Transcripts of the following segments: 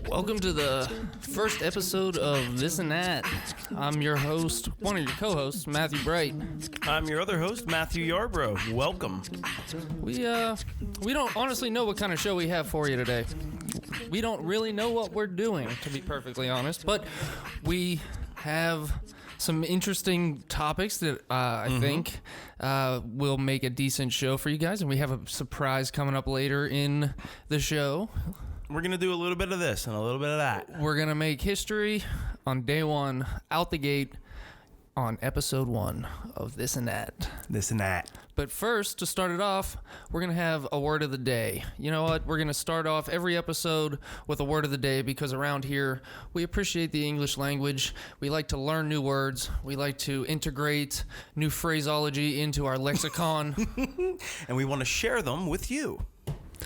Welcome to the first episode of This and That. I'm your host, one of your co-hosts, Matthew Bright. I'm your other host, Matthew Yarbrough. Welcome. We don't honestly know what kind of show we have for you today. We don't really know what we're doing, to be perfectly honest, but we have some interesting topics that I think will make a decent show for you guys, and we have a surprise coming up later in the show. We're going to do a little bit of this and a little bit of that. We're going to make history on day one, out the gate, on episode 1 of This and That. This and that. But first, to start it off, we're going to have a word of the day. You know what? We're going to start off every episode with a word of the day because around here, we appreciate the English language. We like to learn new words. We like to integrate new phraseology into our lexicon. And we want to share them with you.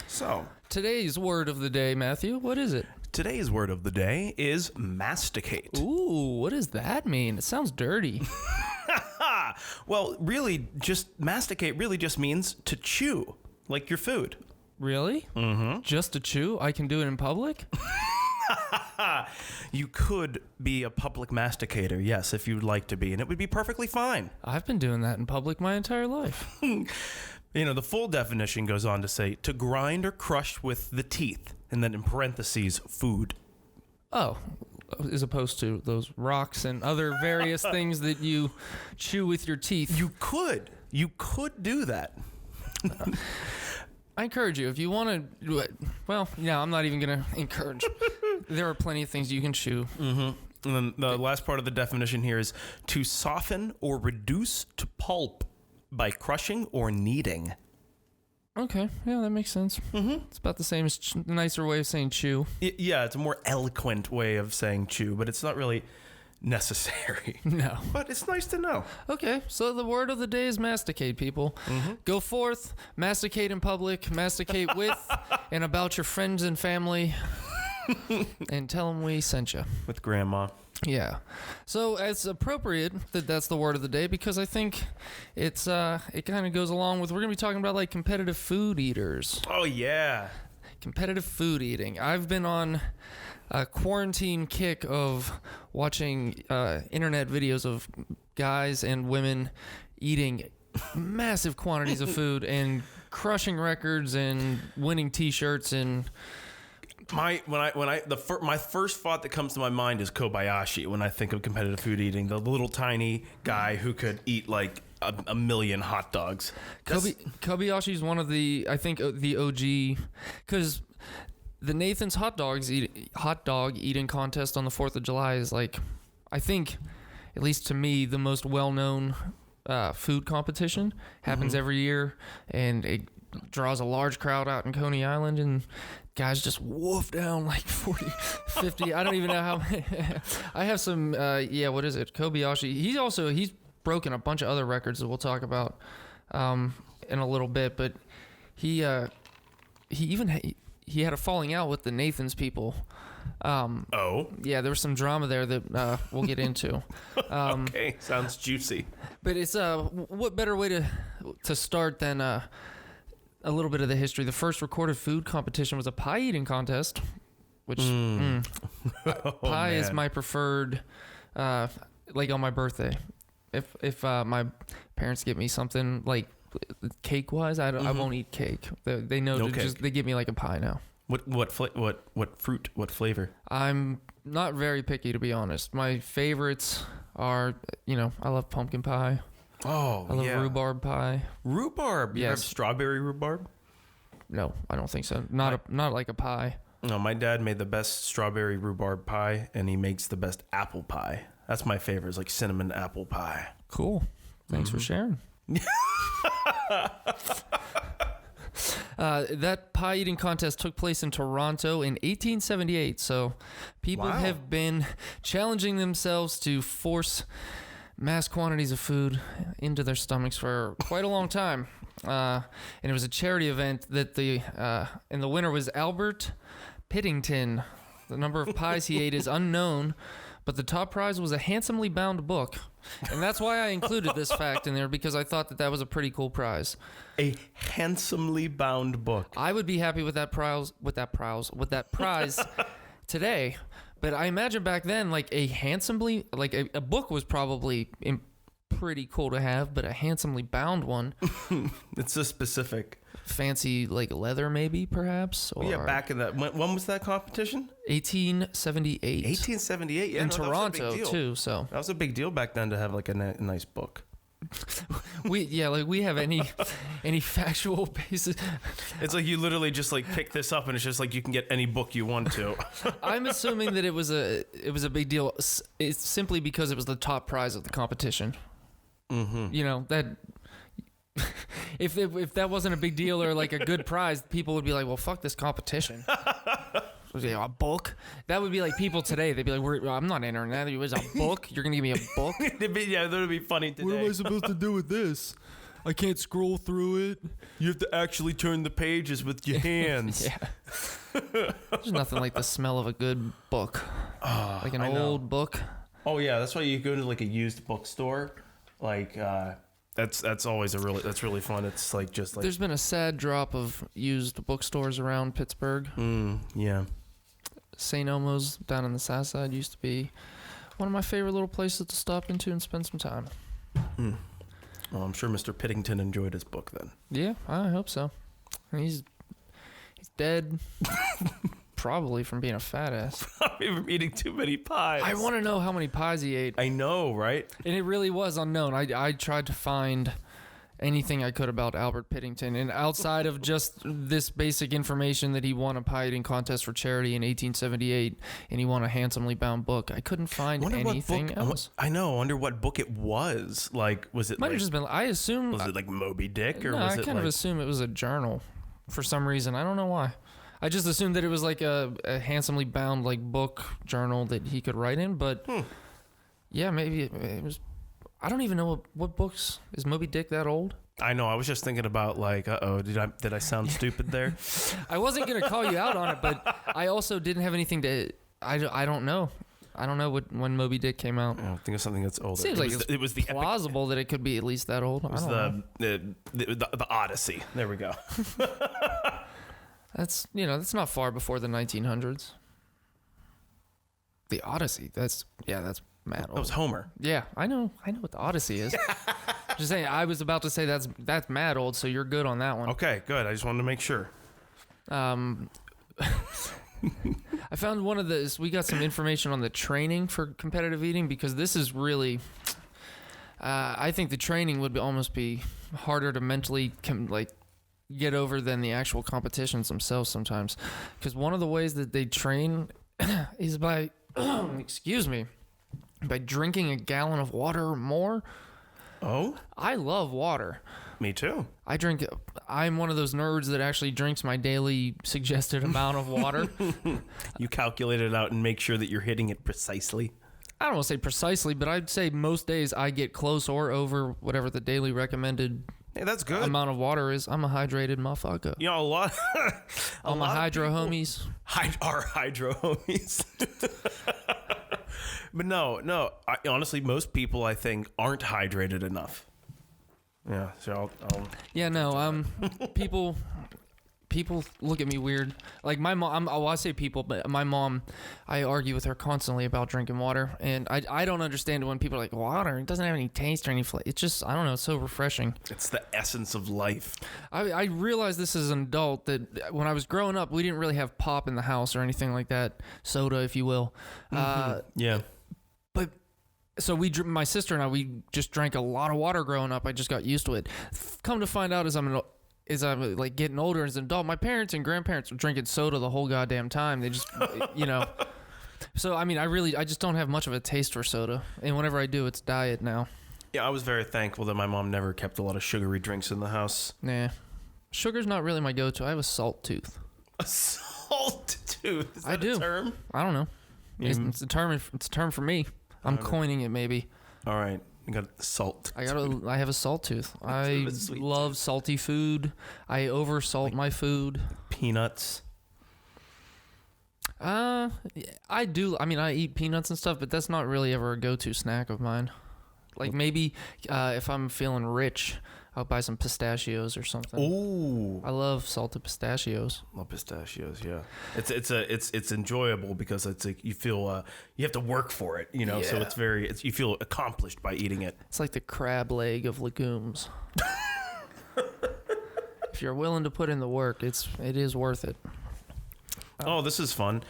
So, today's word of the day, Matthew, what is it? Today's word of the day is masticate. Ooh, what does that mean? It sounds dirty. Well, really, just masticate really just means to chew, like your food. Really? Mm-hmm. Just to chew? I can do it in public? You could be a public masticator, yes, if you'd like to be, and it would be perfectly fine. I've been doing that in public my entire life. You know, the full definition goes on to say, to grind or crush with the teeth, and then in parentheses, food. Oh, as opposed to those rocks and other various things that you chew with your teeth. You could do that. I encourage you, if you want to do it, well, yeah, I'm not even going to encourage. There are plenty of things you can chew. Mm-hmm. And then the last part of the definition here is to soften or reduce to pulp by crushing or kneading. Okay, yeah, that makes sense. Mm-hmm. It's about the same as nicer way of saying chew. Yeah, it's a more eloquent way of saying chew, but it's not really necessary. No. But it's nice to know. Okay, so the word of the day is masticate, people. Mm-hmm. Go forth, masticate in public, masticate with and about your friends and family, and tell them we sent you. With grandma. Yeah. So it's appropriate that that's the word of the day because I think it kind of goes along with, we're going to be talking about like competitive food eaters. Oh, yeah. Competitive food eating. I've been on a quarantine kick of watching internet videos of guys and women eating massive quantities of food and crushing records and winning T-shirts and... My first thought that comes to my mind is Kobayashi when I think of competitive food eating. The little tiny guy who could eat like a million hot dogs. Kobayashi is one of the, I think, the OG, because the Nathan's hot dog eating contest on the 4th of July is like, I think, at least to me, the most well-known food competition. Happens every year, and it draws a large crowd out in Coney Island, and guys just woof down like 40, 50. I don't even know how many. I have some, what is it? Kobayashi. He's broken a bunch of other records that we'll talk about in a little bit, but he had a falling out with the Nathan's people. Yeah, there was some drama there that we'll get into. Okay, sounds juicy. But it's what better way to start than a little bit of the history. The first recorded food competition was a pie eating contest, which pie is my preferred. Like on my birthday, if my parents get me something like cake wise, I won't eat cake. They know no cake. They give me like a pie now. What fruit? What flavor? I'm not very picky, to be honest. My favorites are, I love pumpkin pie. Oh, I love rhubarb pie. Rhubarb? You have strawberry rhubarb? No, I don't think so. Not like a pie. No, my dad made the best strawberry rhubarb pie, and he makes the best apple pie. That's my favorite. It's like cinnamon apple pie. Cool. Thanks for sharing. That pie eating contest took place in Toronto in 1878. So people have been challenging themselves to force mass quantities of food into their stomachs for quite a long time. And it was a charity event that and the winner was Albert Pittington. The number of pies he ate is unknown, but the top prize was a handsomely bound book. And that's why I included this fact in there, because I thought that was a pretty cool prize. A handsomely bound book. I would be happy with that prize today. But I imagine back then, like a book was probably pretty cool to have, but a handsomely bound one. It's so specific. Fancy, like leather, maybe, perhaps. Or yeah, back in that. When was that competition? 1878. 1878, yeah. In Toronto, too. So that was a big deal back then to have like a nice book. we have any factual basis. It's like you literally just like pick this up and it's just like you can get any book you want to. I'm assuming that it was a big deal. It's simply because it was the top prize of the competition. Mm-hmm. You know that if that wasn't a big deal or like a good prize, people would be like, well, fuck this competition. A book? That would be like people today. They'd be like, I'm not entering that. It was a book? You're going to give me a book? Yeah, that would be funny today. What am I supposed to do with this? I can't scroll through it. You have to actually turn the pages with your hands. Yeah. There's nothing like the smell of a good book. Like an old book. Oh, yeah. That's why you go to like a used bookstore. Like, that's always that's really fun. It's like just like. There's been a sad drop of used bookstores around Pittsburgh. Yeah. St. Elmo's down in the south side used to be one of my favorite little places to stop into and spend some time. Well, I'm sure Mr. Pittington enjoyed his book then. Yeah, I hope so. He's dead, probably from being a fat ass. Probably from eating too many pies. I want to know how many pies he ate. I know, right? And it really was unknown. I tried to find anything I could about Albert Pittington, and outside of just this basic information that he won a pie eating contest for charity in 1878 and he won a handsomely bound book, I couldn't find anything else. I know. I wonder what book it was. Like, was it might have just been, I assume, was it like Moby Dick, or no, was I it kind of assume it was a journal for some reason. I don't know why. I just assumed that it was like a handsomely bound like book journal that he could write in, but yeah, maybe it was. I don't even know what books. Is Moby Dick that old? I know. I was just thinking about like, did I sound stupid there? I wasn't gonna call you out on it, but I also didn't have anything to. I don't know. I don't know when Moby Dick came out. I think of something that's older. Seems it was the plausible that it could be at least that old. It was the Odyssey. There we go. That's not far before the 1900s. The Odyssey. That's mad old. That was Homer. Yeah, I know what the Odyssey is. Just saying, I was about to say that's mad old, so you're good on that one. Okay, good. I just wanted to make sure. I found we got some information on the training for competitive eating, because this is really, I think the training would almost be harder to mentally get over than the actual competitions themselves sometimes. Because one of the ways that they train is by, by drinking a gallon of water or more. Oh? I love water. Me too. I'm one of those nerds that actually drinks my daily suggested amount of water. You calculate it out and make sure that you're hitting it precisely. I don't want to say precisely, but I'd say most days I get close or over whatever the daily recommended that's good. amount of water is. I'm a hydrated motherfucker. You know, a lot. All my hydro homies. Our hydro homies. But no. Honestly, most people, I think, aren't hydrated enough. Yeah, so I'll Yeah, no. People look at me weird. Like my mom. I say people, but my mom. I argue with her constantly about drinking water, and I don't understand when people are like, water, it doesn't have any taste or any flavor. It's just, I don't know. It's so refreshing. It's the essence of life. I realized this as an adult that when I was growing up, we didn't really have pop in the house or anything like that, soda, if you will. Yeah. But so my sister and we just drank a lot of water growing up. I just got used to it. Come to find out, as I'm like getting older as an adult, my parents and grandparents were drinking soda the whole goddamn time. They just, So I mean, I just don't have much of a taste for soda, and whenever I do, it's diet now. Yeah, I was very thankful that my mom never kept a lot of sugary drinks in the house. Nah, sugar's not really my go-to. I have a salt tooth. A salt tooth? Is that I do. a term? I don't know. It's a term. It's a term for me. I'm coining it, maybe. All right. You got salt. I have a salt tooth. I love salty food. I oversalt my food. Peanuts. I do. I mean, I eat peanuts and stuff, but that's not really ever a go-to snack of mine. Like maybe if I'm feeling rich, I'll buy some pistachios or something. Ooh, I love salted pistachios. love pistachios. Yeah, it's enjoyable because it's like you feel you have to work for it, you know. So Yeah. you feel accomplished by eating it. It's like the crab leg of legumes. If you're willing to put in the work, it is worth it. Oh, this is fun.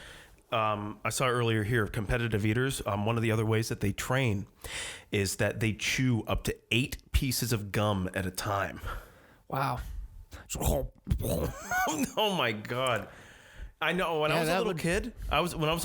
I saw earlier here, competitive eaters, one of the other ways that they train is that they chew up to 8 pieces of gum at a time. Wow. Oh my God. I know when I was a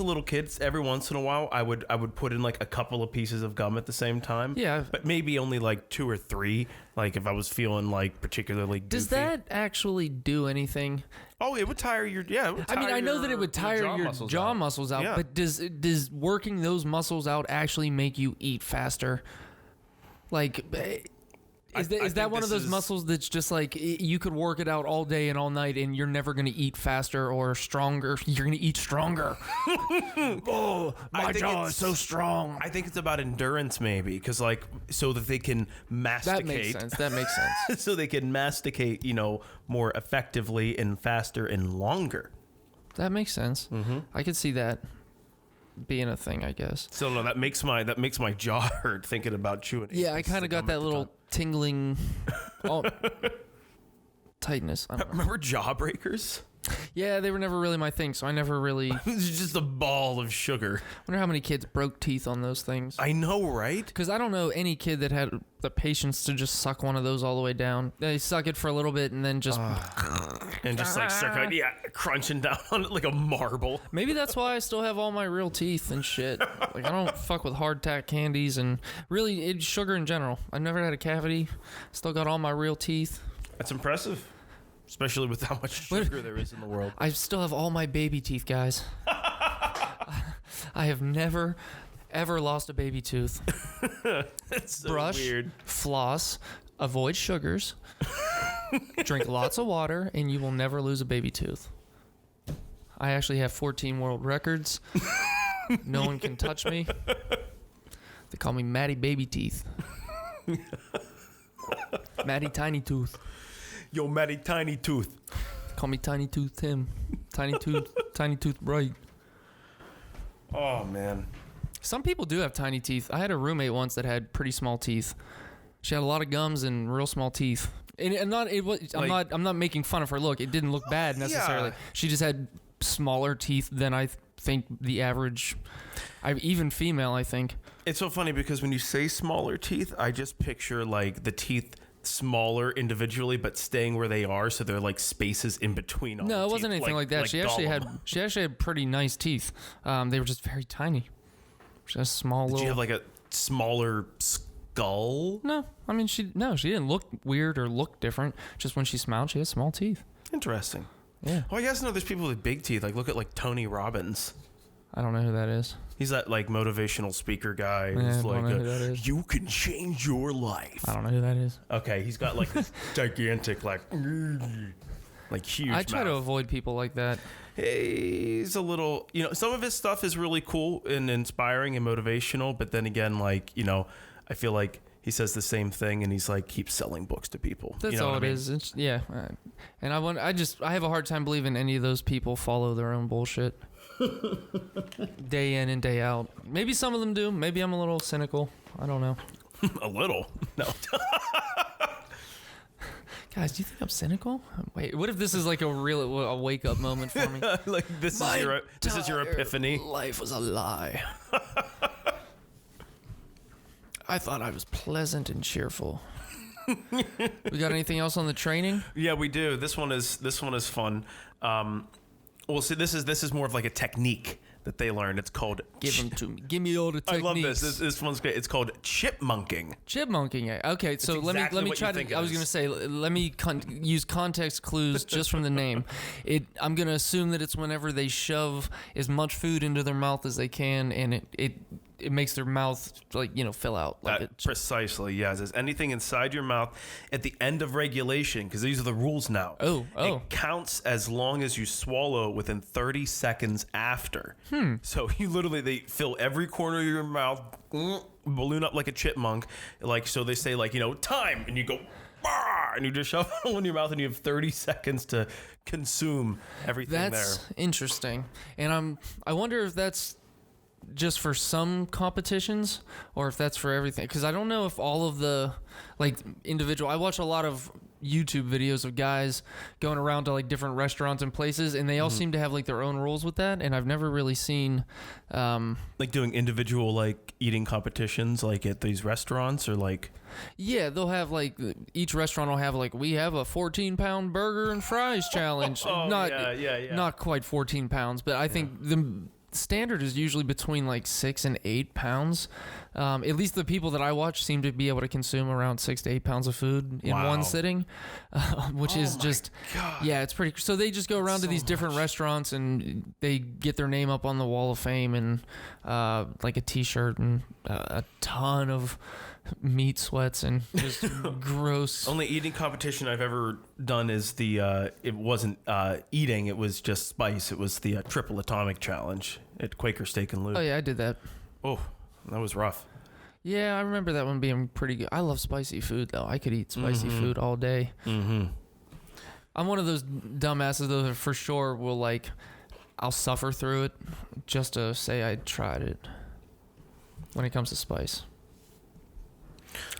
little kid, every once in a while I would put in like a couple of pieces of gum at the same time. Yeah. But maybe only like 2 or 3, like if I was feeling like particularly goofy. Does that actually do anything? Oh, it would tire your I know that it would tire your jaw muscles out, Yeah. but does working those muscles out actually make you eat faster? Like, is that one of those muscles that's just like you could work it out all day and all night, and you're never going to eat faster or stronger? You're going to eat stronger. Oh, my jaw is so strong. I think it's about endurance, maybe, because like so that they can masticate. That makes sense. So they can masticate, more effectively and faster and longer. That makes sense. Mm-hmm. I could see that being a thing, I guess. So no, that makes my jaw hurt thinking about chewing. Yeah, I kind of got that little tingling tightness. I don't know. Remember Jawbreakers? Yeah, they were never really my thing, so I never really. It's just a ball of sugar. Wonder how many kids broke teeth on those things. I know, right? Because I don't know any kid that had the patience to just suck one of those all the way down. They suck it for a little bit and then just. And just like start crunching down on it like a marble. Maybe that's why I still have all my real teeth and shit. Like, I don't fuck with hardtack candies and really it's sugar in general. I never had a cavity. Still got all my real teeth. That's impressive. Especially with how much sugar there is in the world. I still have all my baby teeth, guys. I have never, ever lost a baby tooth. That's so Brush, weird. floss, avoid sugars, drink lots of water, and you will never lose a baby tooth. I actually have 14 world records. No one can touch me. They call me Matty Baby Teeth. Matty Tiny Tooth. Yo, Matty Tiny Tooth. Call me Tiny Tooth Tim. Tiny Tooth Bright. Oh, man. Some people do have tiny teeth. I had a roommate once that had pretty small teeth. She had a lot of gums and real small teeth. I'm not making fun of her look. It didn't look bad necessarily. Yeah. She just had smaller teeth than I think the average, even female, I think. It's so funny because when you say smaller teeth, I just picture like the teeth smaller individually, but staying where they are, so they're like spaces in between. No, it wasn't anything like that. She actually had pretty nice teeth. They were just very tiny. She has small. Did she have like a smaller skull? No, I mean she didn't look weird or look different. Just when she smiled, she had small teeth. Interesting. Yeah. Oh, I guess there's people with big teeth. Like look at like Tony Robbins. I don't know who that is. He's that like motivational speaker guy Yeah, who's I don't like, know who that is. you can change your life. I don't know who that is. Okay, he's got like this gigantic like huge I try to mouth. avoid people like that. He's a little, some of his stuff is really cool and inspiring and motivational, but then again, like, I feel like he says the same thing and he's like keeps selling books to people. That's all it is. It's, yeah. And I have a hard time believing any of those people follow their own bullshit day in and day out. Maybe some of them do. Maybe I'm a little cynical. I don't know. A little. No. Guys, do you think I'm cynical? Wait, what if this is like a wake up moment for me? Like this is your epiphany. Life was a lie. I thought I was pleasant and cheerful. We got anything else on the training? Yeah, we do. This one is fun. Well, see, this is more of like a technique that they learned. It's called Give them to me. Give me all the techniques. I love this. This one's great. It's called chipmunking. Chipmunking. Okay, so let me try to. I was gonna say let me use context clues just from the name. I'm gonna assume that it's whenever they shove as much food into their mouth as they can, and it it makes their mouth like, fill out. Like Precisely, yeah. It says anything inside your mouth at the end of regulation, because these are the rules now. It counts as long as you swallow within 30 seconds after. So they fill every corner of your mouth, balloon up like a chipmunk. So they say time, and you go, and you just shove it in your mouth, and you have 30 seconds to consume everything there. That's interesting. And I wonder if that's just for some competitions or if that's for everything, because I don't know if all of the individual. I watch a lot of YouTube videos of guys going around to different restaurants and places, and they all seem to have their own rules with that, and I've never really seen doing individual eating competitions at these restaurants, or yeah, they'll have each restaurant will have we have a 14-pound burger and fries challenge. Not quite 14 pounds, but I think the standard is usually between 6 and 8 pounds. At least the people that I watch seem to be able to consume around 6 to 8 pounds of food in one sitting, which is just, yeah, it's pretty. So they just go around to these different restaurants and they get their name up on the wall of fame and a T-shirt and a ton of meat sweats and just gross. Only eating competition I've ever done is it wasn't eating, it was just spice. It was the triple atomic challenge at Quaker Steak and Lube. Oh yeah, I did that. Oh, that was rough. Yeah, I remember that one being pretty good. I love spicy food though. I could eat spicy food all day. I'm one of those dumbasses though that for sure will I'll suffer through it just to say I tried it when it comes to spice.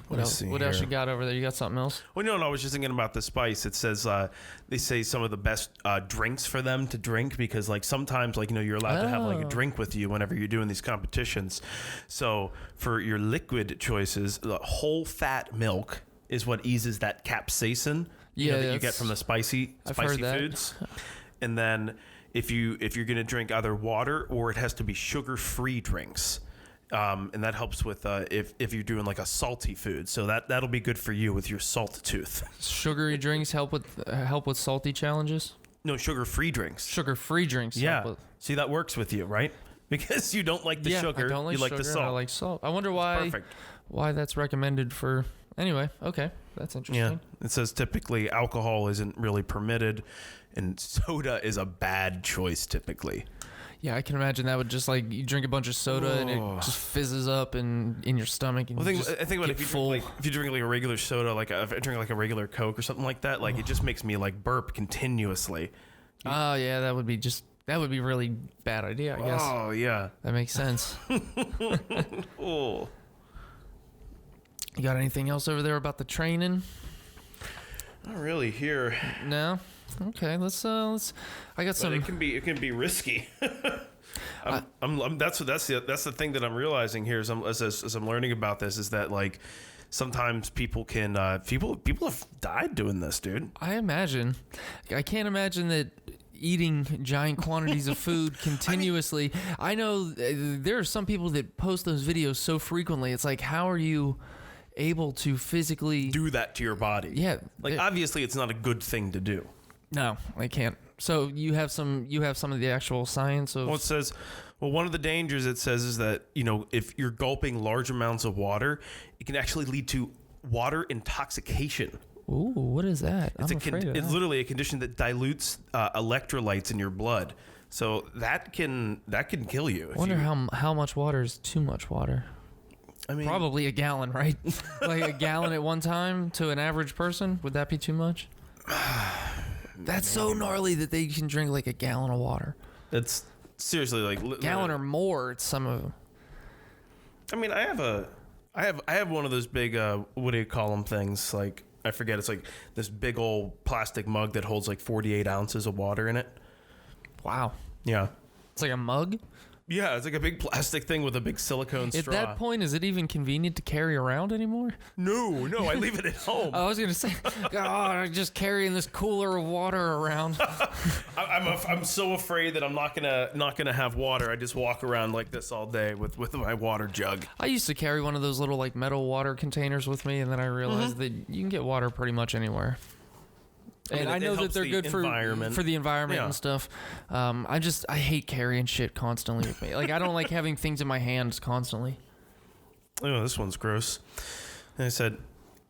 What else you got over there? You got something else? Well, no, I was just thinking about the spice. It says they say some of the best drinks for them to drink, because sometimes you're allowed to have a drink with you whenever you're doing these competitions. So for your liquid choices, the whole fat milk is what eases that capsaicin that you get from the spicy foods. And then if you're going to drink either water, or it has to be sugar-free drinks. And that helps with if you're doing a salty food, so that'll be good for you with your salt tooth. Sugary drinks help with salty challenges. No, sugar-free drinks. Sugar-free drinks. Yeah. See, that works with you, right? Because you don't like the sugar. I don't like you sugar, like the salt. I like salt. I wonder why that's recommended for. Anyway, okay, that's interesting. Yeah, it says typically alcohol isn't really permitted, and soda is a bad choice typically. Yeah, I can imagine that would just you drink a bunch of soda and it just fizzes up in your stomach. And I think about if you drink a regular soda, if I drink a regular Coke or something like that, it just makes me burp continuously. Oh yeah, that would be really bad idea, I guess. Oh yeah, that makes sense. Oh, you got anything else over there about the training? Not really here. No. Okay, let's. I got some. It can be risky. That's the thing that I'm realizing here as I'm learning about this, is that sometimes people have died doing this, dude. I imagine. I can't imagine that eating giant quantities of food continuously. I know there are some people that post those videos so frequently. It's how are you able to physically do that to your body? Yeah, obviously it's not a good thing to do. No, I can't. So you have some of the actual science of. Well, it says, one of the dangers it says is that if you're gulping large amounts of water, it can actually lead to water intoxication. Ooh, what is that? It's literally a condition that dilutes electrolytes in your blood. So that can kill you. I wonder how much water is too much water. I mean, probably a gallon, right? A gallon at one time to an average person. Would that be too much? That's so gnarly that they can drink a gallon of water. That's seriously gallon or more. It's some of them. I mean, I have one of those big what do you call them things? I forget. It's this big old plastic mug that holds 48 ounces of water in it. Wow. Yeah. It's like a mug. Yeah, it's a big plastic thing with a big silicone straw. At that point, is it even convenient to carry around anymore? No, I leave it at home. I was gonna say, I'm just carrying this cooler of water around. I'm so afraid that I'm not gonna have water. I just walk around like this all day with my water jug. I used to carry one of those little metal water containers with me, and then I realized that you can get water pretty much anywhere. And I know that they're good for the environment and stuff. I hate carrying shit constantly with me. Like, I don't like having things in my hands constantly. Oh, this one's gross. And I said,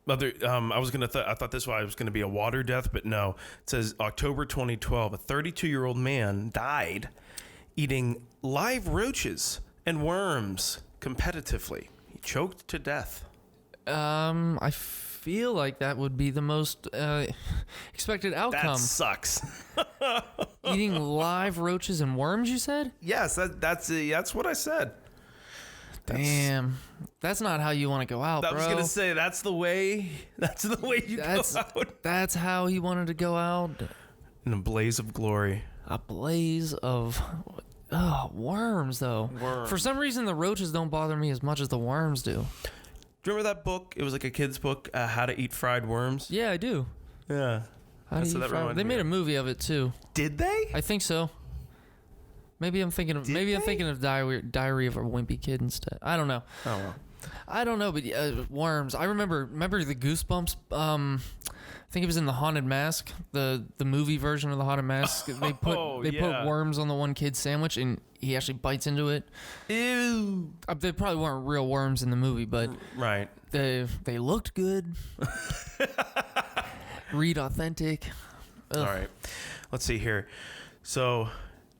I thought this was going to be a water death, but no. It says October 2012, a 32-year-old man died eating live roaches and worms competitively. He choked to death. I feel like that would be the most expected outcome. That sucks. Eating live roaches and worms, you said? Yes, that's what I said. Damn, that's not how you want to go out, bro. I was gonna say that's the way you go out. That's how he wanted to go out. In a blaze of glory. A blaze of worms, though. Worms. For some reason, the roaches don't bother me as much as the worms do. Do you remember that book? It was like a kid's book, How to Eat Fried Worms. Yeah, I do. Yeah. They made a movie of it too. Did they? I think so. Maybe I'm thinking of Diary of a Wimpy Kid instead. I don't know. Oh well. I don't know, but worms. I remember the Goosebumps. I think it was in the Haunted Mask, the movie version of the Haunted Mask. They put worms on the one kid's sandwich, and he actually bites into it. Ew. They probably weren't real worms in the movie, but right. They looked good. Read authentic. Ugh. All right. Let's see here. So,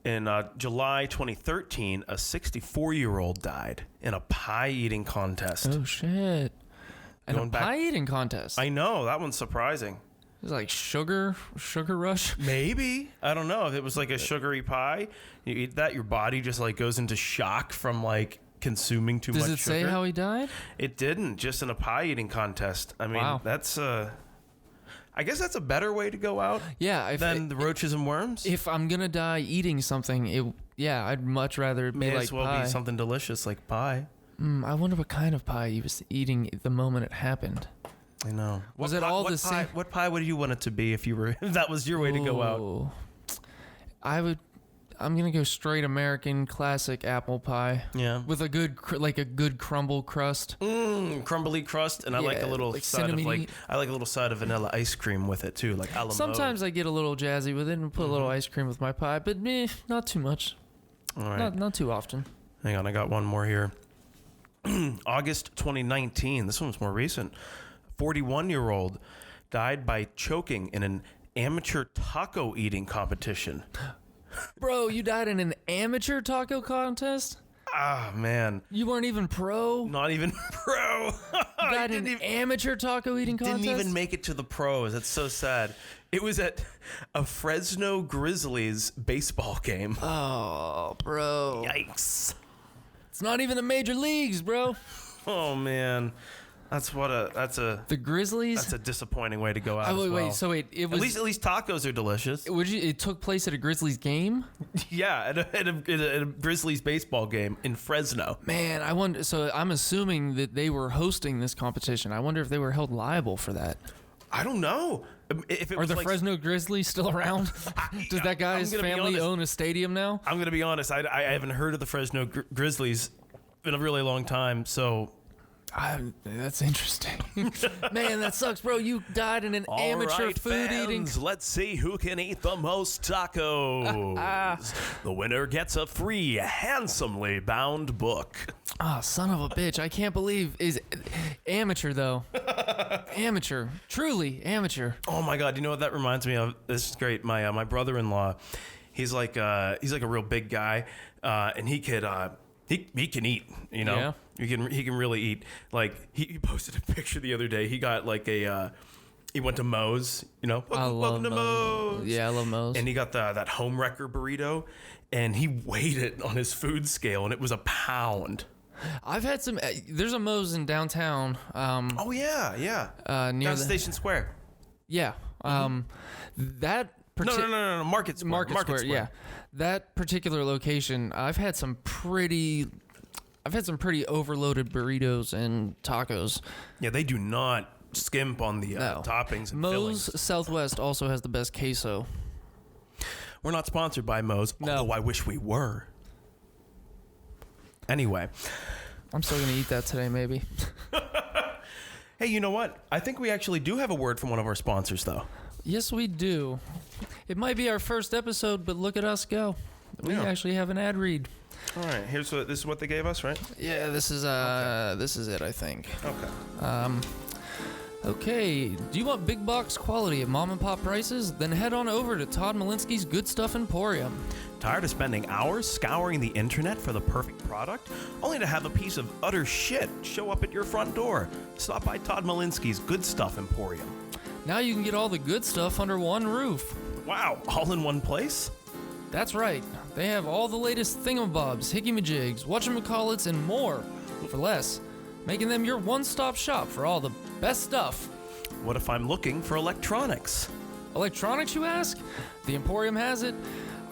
in July 2013, a 64-year-old died in a pie eating contest. Oh shit! Pie eating contest. I know, that one's surprising. It was like sugar rush. Maybe, I don't know if it was like a sugary pie. You eat that, your body just like goes into shock from like consuming too much sugar. Does it say how he died? It didn't. Just in a pie eating contest. I mean, wow. That's I guess that's a better way to go out. Yeah, than the roaches and worms. If I'm gonna die eating something, I'd much rather be May like as well pie. be something delicious like pie. I wonder what kind of pie he was eating the moment it happened. I know. Was it all the same? What pie would you want it to be if that was your way to go out? I'm gonna go straight American classic apple pie. Yeah. With a good crumble crust. Crumbly crust, and I like a little side of vanilla ice cream with it too, like a la Sometimes mode. I get a little jazzy with it and put a little ice cream with my pie, but not too much. All right. Not too often. Hang on, I got one more here. August 2019. This one's more recent. 41-year-old died by choking in an amateur taco eating competition. Bro, you died in an amateur taco contest? Ah, man. You weren't even pro? Not even pro. You died in an amateur taco eating contest? Didn't even make it to the pros. That's so sad. It was at a Fresno Grizzlies baseball game. Oh, bro. Yikes. It's not even the major leagues, bro. Oh, man. The Grizzlies. That's a disappointing way to go out. Wait. It was at least tacos are delicious. It took place at a Grizzlies game. Yeah, at a Grizzlies baseball game in Fresno. Man, I wonder. So I'm assuming that they were hosting this competition. I wonder if they were held liable for that. I don't know. Are the Fresno Grizzlies still around? Does that guy's family own a stadium now? I'm gonna be honest. I haven't heard of the Fresno Grizzlies in a really long time. So. That's interesting. Man, that sucks, bro. You died in an amateur food eating. Let's see who can eat the most tacos. The winner gets a free, handsomely bound book. Oh, son of a bitch. I can't believe is amateur though. Amateur. Truly amateur. Oh my god, you know what that reminds me of? This is great. My brother-in-law, he's like a real big guy, and he can eat, you know. Yeah. He can really eat. Like he posted a picture the other day. He got like he went to Moe's, you know. Welcome to Moe's. Yeah, I love Moe's. And he got that home wrecker burrito, and he weighed it on his food scale, and it was a pound. I've had some. There's a Moe's in downtown. Oh yeah. Near Station Square. Yeah. That. No. Market Square. Yeah. That particular location, I've had some pretty overloaded burritos and tacos. Yeah, they do not skimp on the toppings and Moe's fillings. Southwest also has the best queso. We're not sponsored by Moe's, although I wish we were. Anyway. I'm still going to eat that today, maybe. Hey, you know what? I think we actually do have a word from one of our sponsors, though. Yes, we do. It might be our first episode, but look at us go. We actually have an ad read. All right, this is what they gave us, right? Yeah, this is it, I think. Okay. Okay, do you want big box quality at mom and pop prices? Then head on over to Todd Malinsky's Good Stuff Emporium. Tired of spending hours scouring the internet for the perfect product, only to have a piece of utter shit show up at your front door? Stop by Todd Malinsky's Good Stuff Emporium. Now you can get all the good stuff under one roof. Wow, all in one place? That's right. They have all the latest thingamabobs, hickey-majigs, whatchamacallits, and more for less, making them your one-stop shop for all the best stuff. What if I'm looking for electronics? Electronics, you ask? The Emporium has it.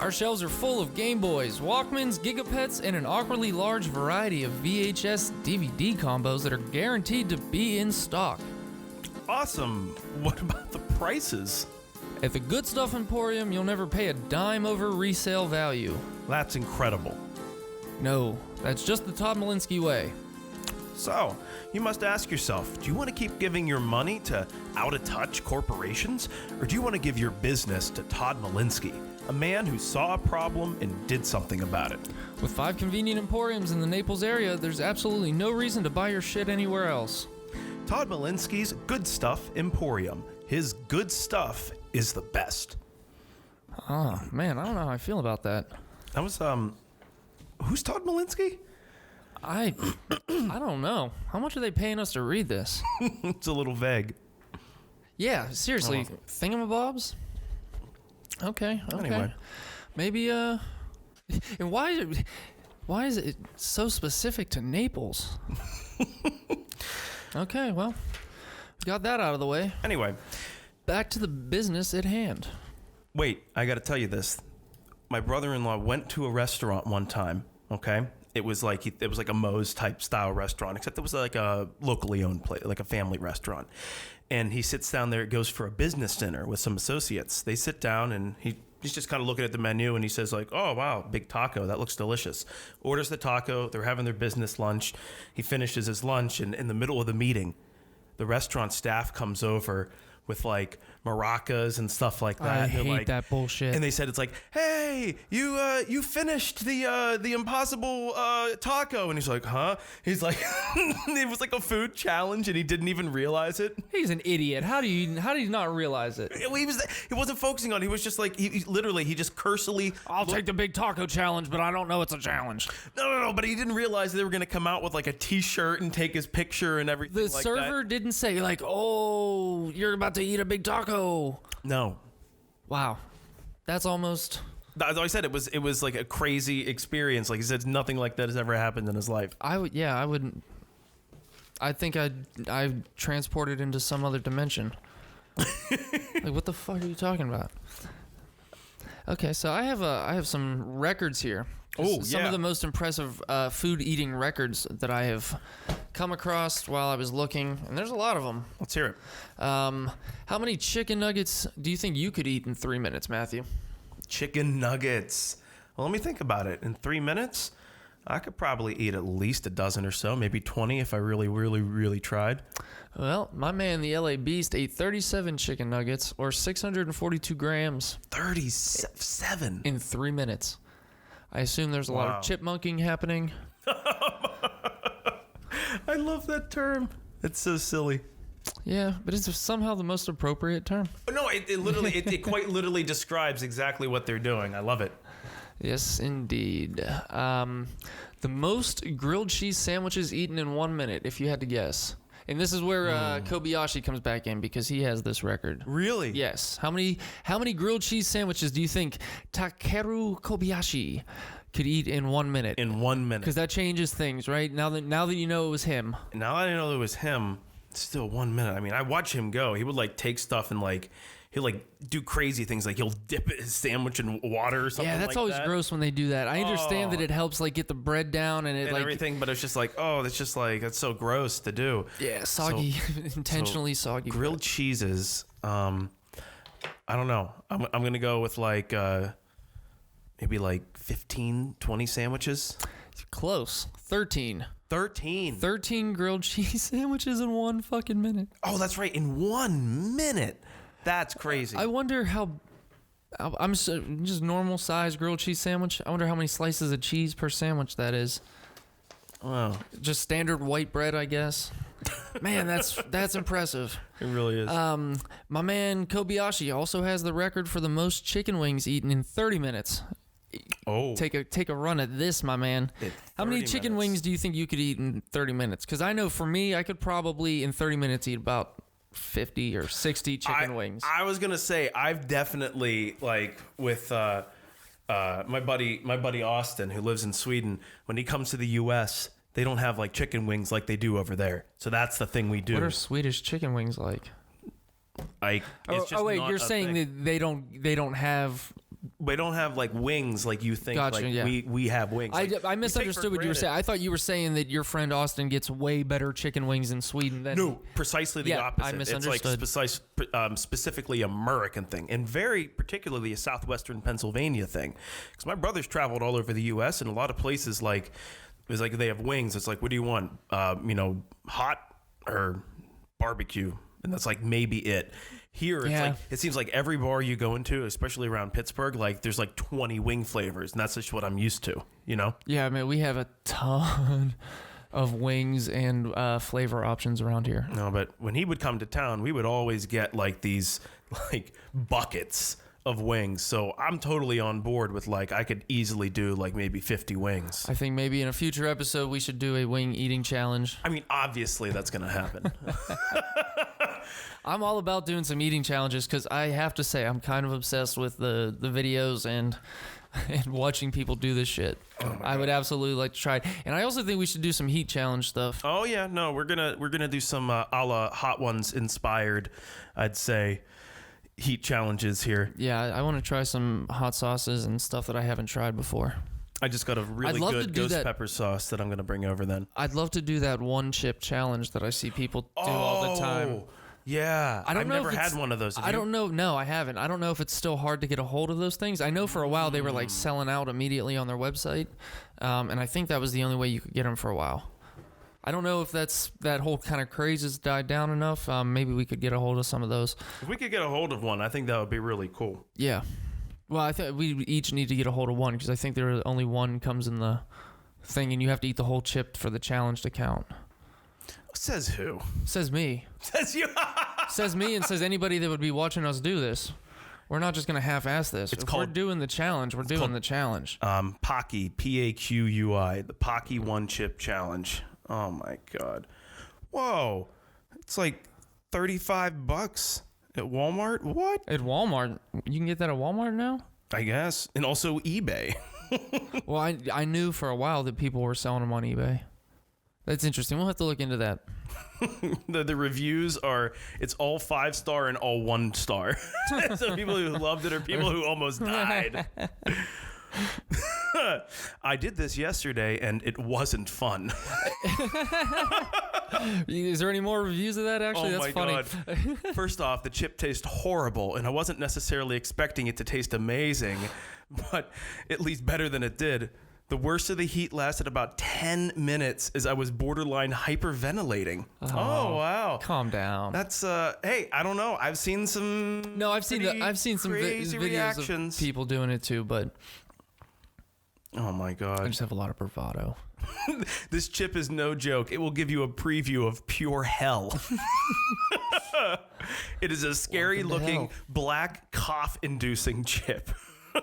Our shelves are full of Game Boys, Walkmans, Gigapets, and an awkwardly large variety of VHS DVD combos that are guaranteed to be in stock. Awesome. What about the prices? At the Good Stuff Emporium, you'll never pay a dime over resale value. That's incredible. No, that's just the Todd Malinsky way. So, you must ask yourself, do you want to keep giving your money to out-of-touch corporations? Or do you want to give your business to Todd Malinsky, a man who saw a problem and did something about it? With 5 convenient emporiums in the Naples area, there's absolutely no reason to buy your shit anywhere else. Todd Malinsky's Good Stuff Emporium. His good stuff is the best. Oh, man, I don't know how I feel about that. That was, who's Todd Malinsky? I don't know. How much are they paying us to read this? It's a little vague. Yeah, seriously. Thingamabobs? Okay. Anyway. Maybe, and why is it so specific to Naples? Okay, well, got that out of the way. Anyway. Back to the business at hand. Wait, I got to tell you this. My brother-in-law went to a restaurant one time, okay? It was like a Moe's type style restaurant, except it was like a locally owned place, like a family restaurant. And he sits down there, goes for a business dinner with some associates. They sit down and he's just kind of looking at the menu and he says like, "Oh, wow, big taco. That looks delicious." Orders the taco. They're having their business lunch. He finishes his lunch, and in the middle of the meeting, the restaurant staff comes over with like maracas and stuff like that. I hate that bullshit. And they said, it's like, "Hey, you finished the impossible taco." And he's like, "Huh?" He's like, it was like a food challenge and he didn't even realize it. He's an idiot. How do you not realize it? He wasn't focusing on it. He was just like, he literally, he just cursily. I'll take the big taco challenge, but I don't know it's a challenge. No, but he didn't realize they were going to come out with like a t-shirt and take his picture and everything like that. The server didn't say like, "Oh, you're about to eat a big taco." No. Wow. That's almost... As I said, it was like a crazy experience. Like he said, nothing like that has ever happened in his life. I wouldn't... I think I'd transported into some other dimension. Like, what the fuck are you talking about? Okay, so I have some records here. Oh, Some of the most impressive food eating records that I have come across while I was looking, and there's a lot of them. Let's hear it. How many chicken nuggets do you think you could eat in 3 minutes, Matthew? Chicken nuggets. Well, let me think about it. In 3 minutes, I could probably eat at least a dozen or so, maybe 20 if I really, really, really tried. Well, my man, the LA Beast, ate 37 chicken nuggets, or 642 grams. 37? In 3 minutes. I assume there's a lot of chipmunking happening. I love that term. It's so silly. Yeah, but it's somehow the most appropriate term. No, it quite literally describes exactly what they're doing. I love it. Yes, indeed. The most grilled cheese sandwiches eaten in 1 minute, if you had to guess. And this is where Kobayashi comes back in because he has this record. Really? Yes. How many grilled cheese sandwiches do you think Takeru Kobayashi could eat in 1 minute? In 1 minute. Because that changes things, right? Now that you know it was him. Now that I know it was him, it's still 1 minute. I mean, I watch him go. He would like take stuff and like he'll like do crazy things. Like he'll dip his sandwich in water or something. Yeah, that's like always that. Gross when they do that. I understand that it helps like get the bread down and like everything, but it's just like, oh, that's just like that's so gross to do. Yeah, soggy, intentionally soggy. Grilled cheeses. I don't know. I'm gonna go with like maybe like 15, 20 sandwiches. Close. 13. 13 grilled cheese sandwiches in 1 fucking minute. Oh, that's right. In 1 minute. That's crazy. I wonder how. Just normal size grilled cheese sandwich. I wonder how many slices of cheese per sandwich that is. Wow. Just standard white bread, I guess. Man, that's impressive. It really is. My man Kobayashi also has the record for the most chicken wings eaten in 30 minutes. Oh. Take a run at this, my man. How many chicken wings do you think you could eat in 30 minutes? Because I know for me, I could probably in 30 minutes eat about 50 or 60 chicken wings. I was gonna say I've definitely like with my buddy Austin who lives in Sweden. When he comes to the U.S., they don't have like chicken wings like they do over there. So that's the thing we do. What are Swedish chicken wings like? Like it's just wait, not you're a saying thing. that they don't have. They don't have like wings like you think. Gotcha, like yeah. we have wings. Like, I misunderstood what you were saying. I thought you were saying that your friend Austin gets way better chicken wings in Sweden than. No, precisely the opposite. I misunderstood. It's like specifically American thing, and very particularly a southwestern Pennsylvania thing. Because my brother's traveled all over the U.S. and a lot of places like it's like they have wings. It's like, what do you want? Hot or barbecue, and that's like maybe it. Here, it's like it seems like every bar you go into, especially around Pittsburgh, like there's like 20 wing flavors, and that's just what I'm used to, you know? Yeah, man, we have a ton of wings and flavor options around here. No, but when he would come to town, we would always get like these like buckets of wings. So I'm totally on board with like I could easily do like maybe 50 wings. I think maybe in a future episode we should do a wing eating challenge. I mean, obviously that's going to happen. I'm all about doing some eating challenges because I have to say I'm kind of obsessed with the videos and watching people do this shit. I would absolutely like to try it. And I also think we should do some heat challenge stuff. Oh yeah, no, we're gonna do some a la Hot Ones inspired, I'd say, heat challenges here. Yeah, I want to try some hot sauces and stuff that I haven't tried before. I just got a really good ghost pepper sauce that I'm gonna bring over then. I'd love to do that one chip challenge that I see people do all the time. Yeah, I've never had one of those. I don't know. No, I haven't. I don't know if it's still hard to get a hold of those things. I know for a while they were like selling out immediately on their website, and I think that was the only way you could get them for a while. I don't know if that whole kind of craze has died down enough. Maybe we could get a hold of some of those. If we could get a hold of one, I think that would be really cool. Yeah. Well, I think we each need to get a hold of one because I think there only one comes in the thing, and you have to eat the whole chip for the challenge to count. Says who? Says me. Says you. Says me and says anybody that would be watching us do this. We're not just going to half-ass this. If we're doing the challenge, we're doing the challenge. Pocky, P-A-Q-U-I, the Pocky One Chip Challenge. Oh, my God. Whoa. It's like $35 at Walmart? What? At Walmart? You can get that at Walmart now? I guess. And also eBay. Well, I knew for a while that people were selling them on eBay. That's interesting. We'll have to look into that. The reviews are, it's all 5-star and all 1-star. So people who loved it are people who almost died. I did this yesterday and it wasn't fun. Is there any more reviews of that? Actually, that's funny. God. First off, the chip tastes horrible, and I wasn't necessarily expecting it to taste amazing, but at least better than it did. The worst of the heat lasted about 10 minutes as I was borderline hyperventilating. Oh wow. Calm down. That's hey, I don't know. I've seen some I've seen some videos reactions of people doing it too, but oh my God. I just have a lot of bravado. This chip is no joke. It will give you a preview of pure hell. It is a scary looking black cough inducing chip.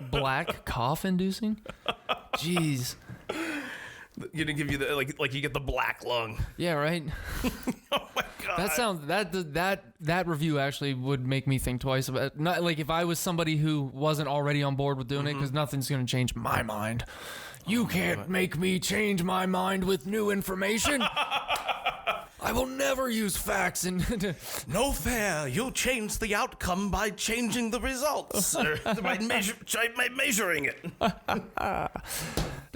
Black cough inducing? Jeez. Gonna give you the like you get the black lung. Yeah, right. Oh my God. That sounds that review actually would make me think twice about it. Not like if I was somebody who wasn't already on board with doing it, because nothing's gonna change my mind. You can't make me change my mind with new information. I will never use facts and no fair. You'll change the outcome by changing the results or by measuring it.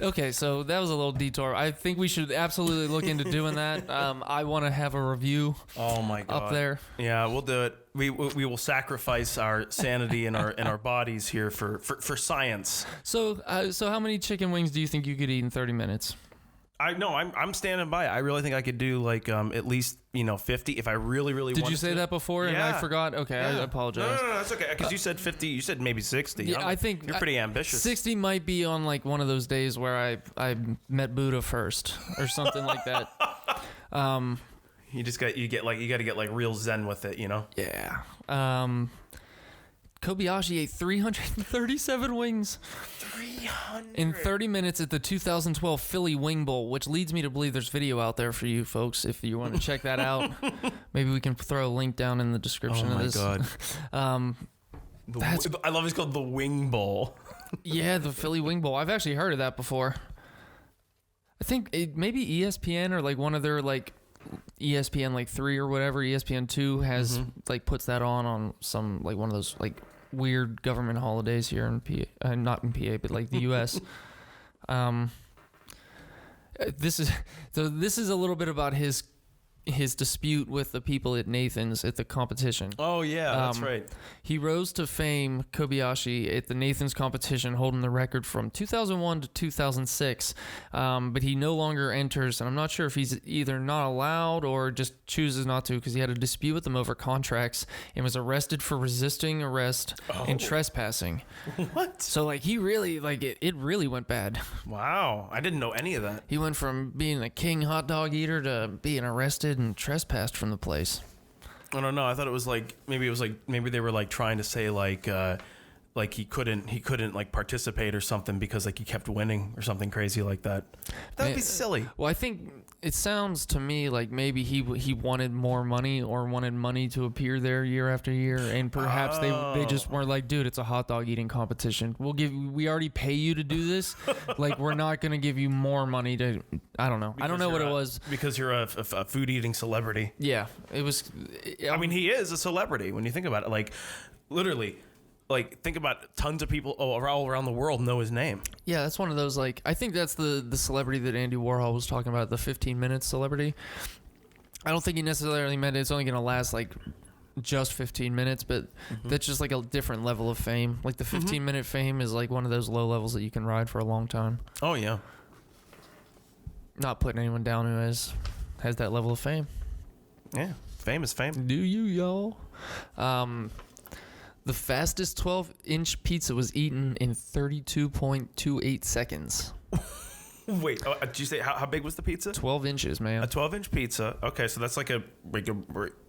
Okay, so that was a little detour. I think we should absolutely look into doing that. I want to have a review. Oh my God. Up there. Yeah, we'll do it. We will sacrifice our sanity and our bodies here for science. So how many chicken wings do you think you could eat in 30 minutes? I'm standing by it. I really think I could do like at least 50 if I really Did wanted you say to. that before and I forgot? Okay, Yeah. I apologize. No, that's okay. Because you said 50. You said maybe 60. Yeah, I think you're pretty ambitious. 60 might be on like one of those days where I met Buddha first or something like that. You got to get like real zen with it, Yeah. Kobayashi ate 337 wings 300 in 30 minutes at the 2012 Philly Wing Bowl, which leads me to believe there's video out there for you folks if you want to check that out. Maybe we can throw a link down in the description of this. Oh my god. I love it's called the Wing Bowl. Yeah, the Philly Wing Bowl. I've actually heard of that before. I think maybe ESPN or like one of their like ESPN like 3 or whatever, ESPN 2 has like puts that on some like one of those like weird government holidays here in PA, not in PA but like the US. This is a little bit about his dispute with the people at Nathan's at the competition. Oh yeah, that's right. He rose to fame, Kobayashi, at the Nathan's competition, holding the record from 2001 to 2006. But he no longer enters, and I'm not sure if he's either not allowed or just chooses not to because he had a dispute with them over contracts and was arrested for resisting arrest and trespassing. What? So like he really like it really went bad. Wow, I didn't know any of that. He went from being a king hot dog eater to being arrested and trespassed from the place. I don't know. I thought it was like maybe they were like trying to say like he couldn't like participate or something because like he kept winning or something crazy like that. That'd be silly. Well, I think it sounds to me like maybe he wanted more money or wanted money to appear there year after year, and perhaps they just weren't like, dude, it's a hot dog eating competition. We already pay you to do this. Like we're not gonna give you more money to. I don't know. I don't know what it was. Because you're a food eating celebrity. Yeah, it was. I mean, he is a celebrity when you think about it. Like literally. Like, think about tons of people all around the world know his name. Yeah, that's one of those, like, I think that's the celebrity that Andy Warhol was talking about, the 15-minute celebrity. I don't think he necessarily meant it's only going to last, like, just 15 minutes, but that's just, like, a different level of fame. Like, the 15-minute fame is, like, one of those low levels that you can ride for a long time. Oh, yeah. Not putting anyone down who has that level of fame. Yeah, fame is fame. Do you, y'all? The fastest 12-inch pizza was eaten in 32.28 seconds. Wait, did you say how big was the pizza? 12 inches, man. A 12-inch pizza. Okay, so that's like a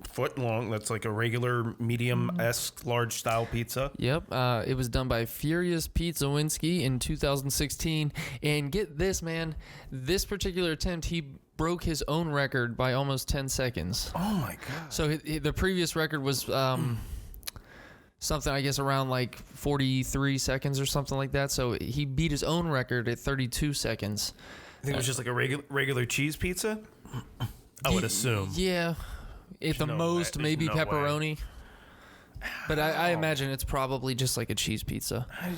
foot long. That's like a regular medium-esque large style pizza. Yep. It was done by Furious Pizza-Winski in 2016. And get this, man. This particular attempt, he broke his own record by almost 10 seconds. Oh, my God. So the previous record was... something, I guess, around like 43 seconds or something like that. So he beat his own record at 32 seconds. I think it was just like a regular cheese pizza? I would assume. Yeah. At the most, maybe pepperoni. But I imagine it's probably just like a cheese pizza. I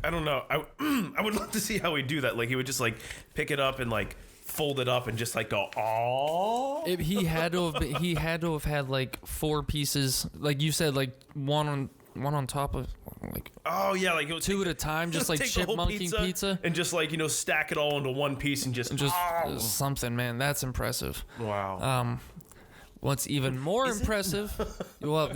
don't know. I would love to see how he do that. Like, he would just like pick it up and like fold it up and just like go, oh. He had to have had like 4 pieces, like you said, like one on top of like. Oh yeah, like it was 2 at a time, just like chipmunking pizza, and just like stack it all into one piece and just something, man. That's impressive. Wow. What's even more impressive, well,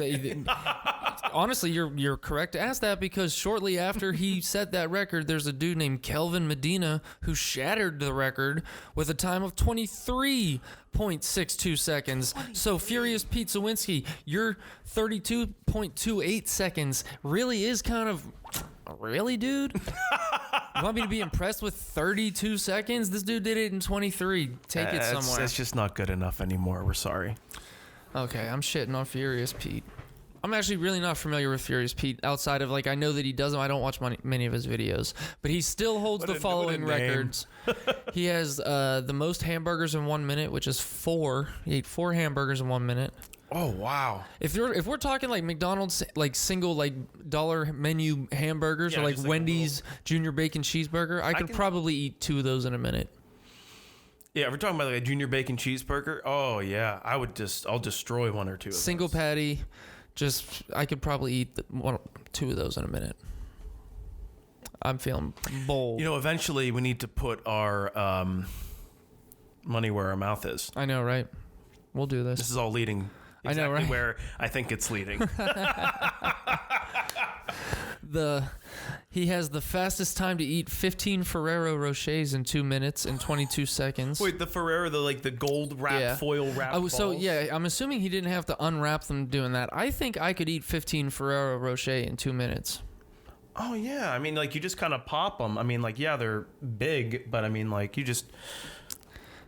honestly, you're correct to ask that because shortly after he set that record, there's a dude named Kelvin Medina who shattered the record with a time of 23.62 seconds. So Furious Pizza-Winski, your 32.28 seconds really is kind of... Really, dude? You want me to be impressed with 32 seconds? This dude did it in 23. Take it somewhere. That's just not good enough anymore. We're sorry. Okay, I'm shitting on Furious Pete. I'm actually really not familiar with Furious Pete outside of, like, I know that he doesn't. I don't watch many of his videos. But he still holds the following records. He has the most hamburgers in 1 minute, which is 4. He ate 4 hamburgers in 1 minute. Oh wow! If we're talking like McDonald's, like single like dollar menu hamburgers, or like Wendy's Junior Bacon Cheeseburger, I could probably eat 2 of those in a minute. Yeah, if we're talking about like a Junior Bacon Cheeseburger, oh yeah, I'll destroy 1 or 2 of those. Single patty, I could probably eat 2 of those in a minute. I'm feeling bold. Eventually we need to put our money where our mouth is. I know, right? We'll do this. This is all leading exactly I know, right? where I think it's leading. He has the fastest time to eat 15 Ferrero Rochers in 2 minutes and 22 seconds. Wait, the Ferrero, the gold wrap, foil wrap balls? So, yeah, I'm assuming he didn't have to unwrap them doing that. I think I could eat 15 Ferrero Rocher in 2 minutes. Oh, yeah. I mean, you just kind of pop them. I mean, yeah, they're big, but I mean, you just...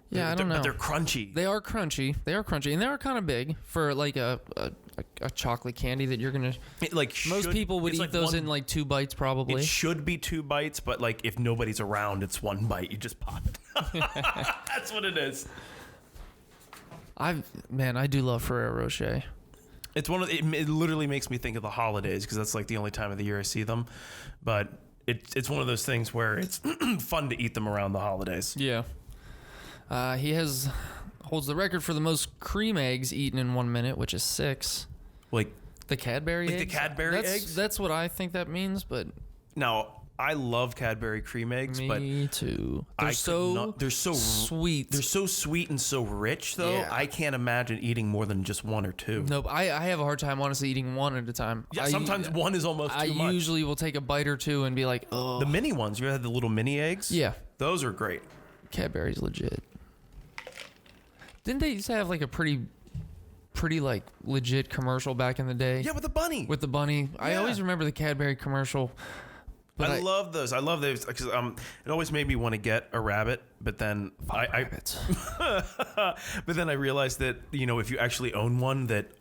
Yeah, I don't know. But they're crunchy. They are crunchy. And they are kind of big for a chocolate candy that you're gonna. Most people would eat those in 2 bites probably. It should be 2 bites, but if nobody's around, it's 1 bite. You just pop it. That's what it is. I do love Ferrero Rocher. It's it literally makes me think of the holidays because that's the only time of the year I see them. But it's one of those things where it's fun to eat them around the holidays. Yeah. He holds the record for the most cream eggs eaten in 1 minute, which is 6. The Cadbury eggs? The Cadbury eggs? That's what I think that means, but... Now, I love Cadbury cream eggs, Me too. They're so sweet. They're so sweet and so rich, though. Yeah. I can't imagine eating more than just 1 or 2. Nope. I have a hard time, honestly, eating 1 at a time. Yeah, sometimes 1 is almost too much. I usually will take a bite or 2 and be like, oh. The mini ones. You ever had the little mini eggs? Yeah. Those are great. Cadbury's legit. Didn't they used to have a pretty legit commercial back in the day? Yeah, with the bunny. Yeah. I always remember the Cadbury commercial. But I love those. I love those because it always made me want to get a rabbit, but then rabbits. But then I realized that if you actually own one, that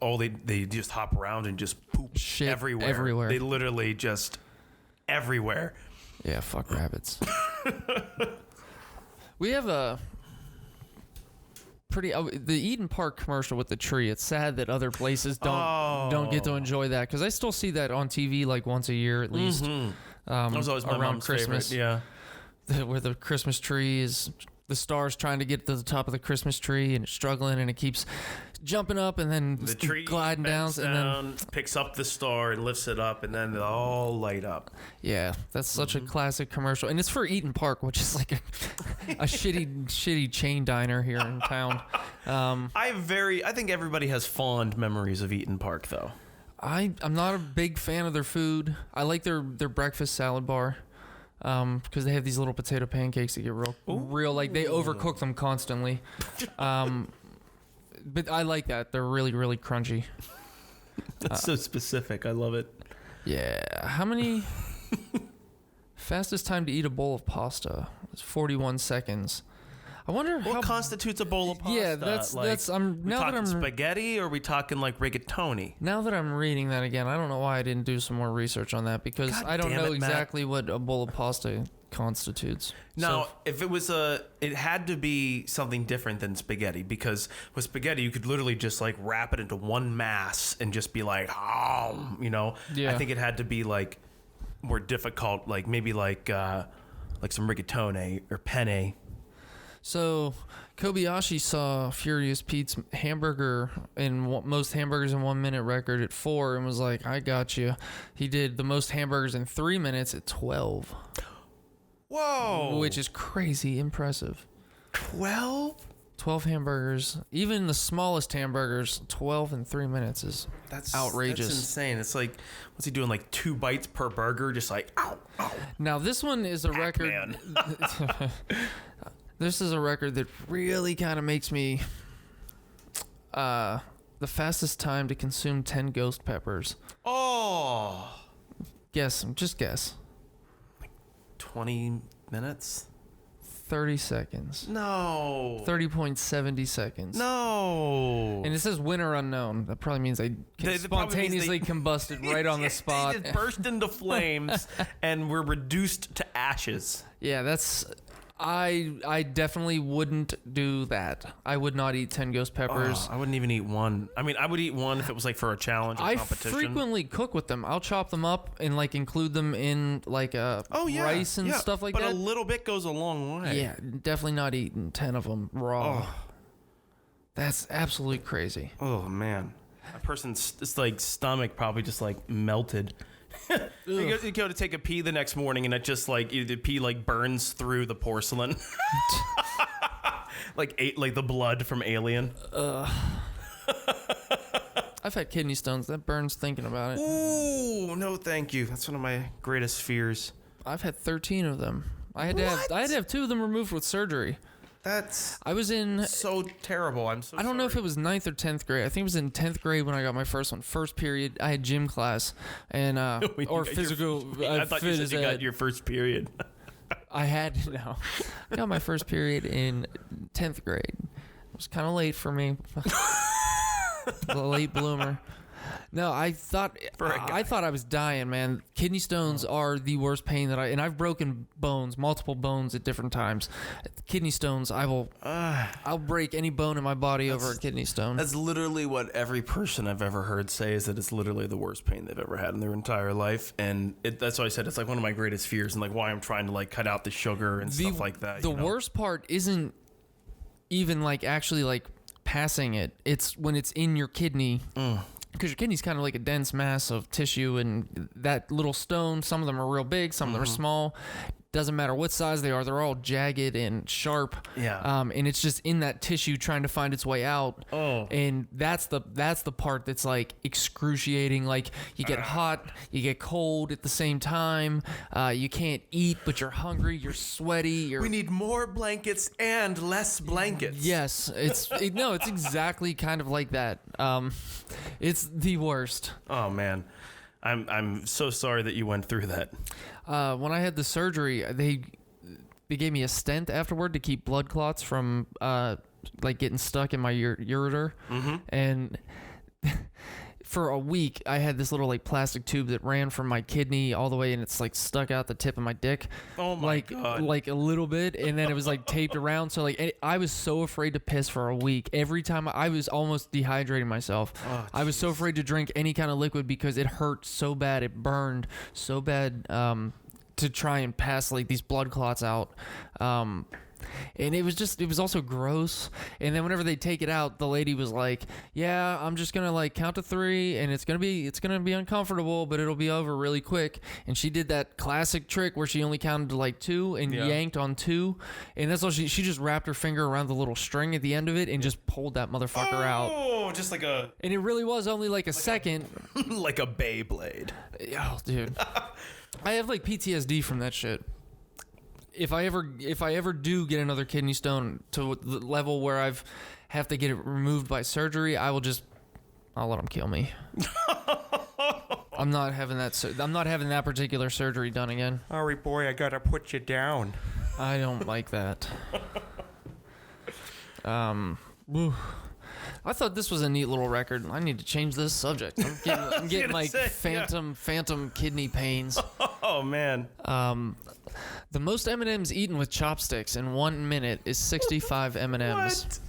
they just hop around and just poop shit everywhere. They literally just everywhere. Yeah, fuck rabbits. We have a the Eden Park commercial with the tree. It's sad that other places don't get to enjoy that because I still see that on TV once a year at least. Mm-hmm. That was always my mom's Christmas. Favorite. Yeah, where the Christmas tree is, the star's trying to get to the top of the Christmas tree and it's struggling and it keeps jumping up and then the tree gliding down and then picks up the star and lifts it up and then they all light up. Yeah, that's such a classic commercial, and it's for Eaton Park, which is a shitty chain diner here in town. I think everybody has fond memories of Eaton Park, though. I'm not a big fan of their food. I like their breakfast salad bar because they have these little potato pancakes that get real they overcook them constantly. But I like that. They're really, really crunchy. That's so specific. I love it. Yeah. How many... Fastest time to eat a bowl of pasta is 41 seconds. I wonder what constitutes a bowl of pasta. Yeah, that's now that I'm spaghetti, or are we talking rigatoni? Now that I'm reading that again, I don't know why I didn't do some more research on that because I don't know exactly what a bowl of pasta constitutes. Now, if it was it had to be something different than spaghetti because with spaghetti you could literally just wrap it into one mass and just be Yeah. I think it had to be more difficult, maybe some rigatoni or penne. So, Kobayashi saw Furious Pete's hamburger most hamburgers in 1 minute record at 4 and was like, I got you. He did the most hamburgers in 3 minutes at 12. Whoa. Which is crazy impressive. 12 hamburgers. Even the smallest hamburgers, 12 in 3 minutes is outrageous. That's insane. It's what's he doing? 2 bites per burger? Just ow, ow. Now, this one is a record. This is a record that really kind of makes me the fastest time to consume 10 ghost peppers. Oh. Just guess. 20 minutes? 30 seconds. No. 30.70 seconds. No. And it says winner unknown. That probably means they spontaneously combusted right on the spot. They just burst into flames and were reduced to ashes. Yeah, that's... I definitely wouldn't do that. I would not eat 10 ghost peppers. I wouldn't even eat one. I mean, I would eat one if it was for a challenge or competition. I frequently cook with them. I'll chop them up and include them in rice and stuff like that. But a little bit goes a long way. Yeah, definitely not eating 10 of them raw. Oh. That's absolutely crazy. Oh man, a person's stomach probably just you go to take a pee the next morning and it just the pee burns through the porcelain. like the blood from Alien. I've had kidney stones. That burns thinking about it. Ooh, no, thank you. That's one of my greatest fears. I've had 13 of them. I had to have 2 of them removed with surgery. I was in so terrible. I'm so. I don't know if it was 9th or 10th grade. I think it was in 10th grade when I got my first one. First period, I had gym class and or physical. I thought you said you got your first period. I got my first period in 10th grade. It was kind of late for me. The late bloomer. No, I thought I was dying, man. Kidney stones are the worst pain and I've broken bones, multiple bones at different times. Kidney stones, I'll break any bone in my body over a kidney stone. That's literally what every person I've ever heard say, is that it's literally the worst pain they've ever had in their entire life. And that's why I said it's like one of my greatest fears, and like why I'm trying to like cut out the sugar and stuff like that. The worst part isn't even like actually like passing it. It's when it's in your kidney. Because your kidney's kind of like a dense mass of tissue, and that little stone, some of them are real big, some of them are small. Doesn't matter what size they are, they're all jagged and sharp. Yeah. And it's just in that tissue trying to find its way out. Oh. And that's the part that's like excruciating. Like you get hot, you get cold at the same time. You can't eat, but you're hungry, you're sweaty. We need more blankets and less blankets. Yes, it's exactly kind of like that. It's the worst. Oh man, I'm so sorry that you went through that. When I had the surgery, they gave me a stent afterward to keep blood clots from like getting stuck in my ureter. And for a week, I had this little like plastic tube that ran from my kidney all the way, and it's like stuck out the tip of my dick. Oh my God. Like a little bit, and then it was like taped around. So like I was so afraid to piss for a week. Every time I was almost dehydrating myself. Oh, I was so afraid to drink any kind of liquid because it hurt so bad, it burned so bad to try and pass like these blood clots out. And it was also gross. And then whenever they take it out, the lady was like, yeah, I'm just going to like count to 3 and it's going to be uncomfortable, but it'll be over really quick. And she did that classic trick where she only counted to like 2 and yanked on 2. And that's all she just wrapped her finger around the little string at the end of it and just pulled that motherfucker out. Oh, just like a... And it really was only like a second. Like a Beyblade. Oh, dude. I have like PTSD from that shit. If I ever do get another kidney stone to the level where I have to get it removed by surgery, I'll let them kill me. I'm not having that particular surgery done again. Sorry, boy, I gotta put you down. I don't like that. I thought this was a neat little record. I need to change this subject. I'm getting like phantom kidney pains. Oh man. The most M&Ms eaten with chopsticks in 1 minute is 65 M&Ms.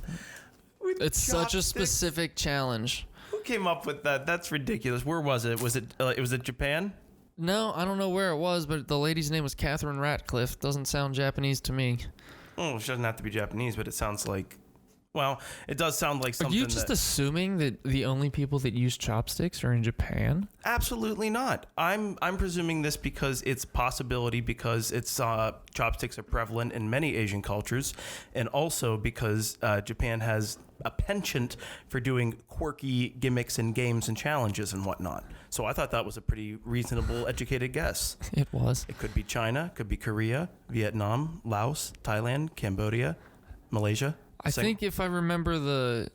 What? It's such a specific challenge. Who came up with that? That's ridiculous. Where was it? Was it Japan? No, I don't know where it was, but the lady's name was Catherine Ratcliffe. Doesn't sound Japanese to me. Oh, it doesn't have to be Japanese, but it sounds like... Well, it does sound like something. Are you just assuming that the only people that use chopsticks are in Japan? Absolutely not. I'm presuming this because it's possibility, because it's chopsticks are prevalent in many Asian cultures, and also because Japan has a penchant for doing quirky gimmicks and games and challenges and whatnot. So I thought that was a pretty reasonable, educated guess. It was. It could be China, could be Korea, Vietnam, Laos, Thailand, Cambodia, Malaysia. I think if I remember the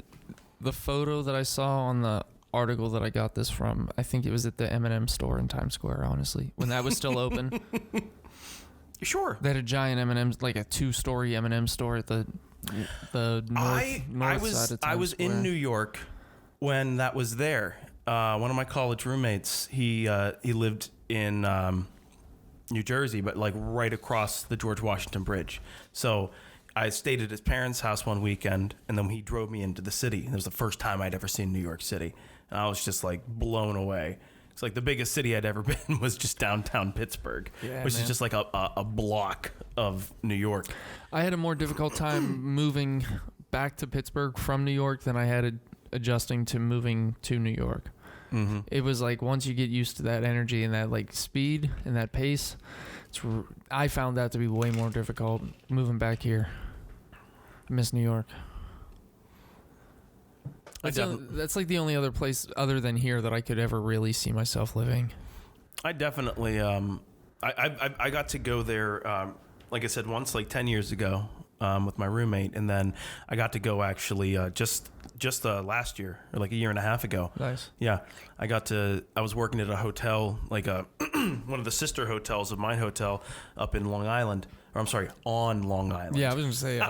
photo that I saw on the article that I got this from, I think it was at the M&M store in Times Square, honestly, when that was still open. Sure. They had a giant M&M, like a 2-story M&M store at the north side of Times I was Square. in New York when that was there. One of my college roommates, he lived in New Jersey, but like right across the George Washington Bridge. So I stayed at his parents' house one weekend, and then he drove me into the city. It was the first time I'd ever seen New York City, and I was just like blown away. It's like the biggest city I'd ever been was just downtown Pittsburgh, which is just like a block of New York. I had a more difficult time moving back to Pittsburgh from New York than I had adjusting to moving to New York. Mm-hmm. It was like once you get used to that energy and that like speed and that pace, I found that to be way more difficult moving back here. miss New York. That's like the only other place other than here that I could ever really see myself living. I definitely I got to go there like I said once, like 10 years ago, with my roommate, and then I got to go actually just last year, or like a year and a half ago. Nice. Yeah, I was working at a hotel, like a one of the sister hotels of my hotel up in Long Island, or I'm sorry, on Long Island. Yeah, I was gonna say.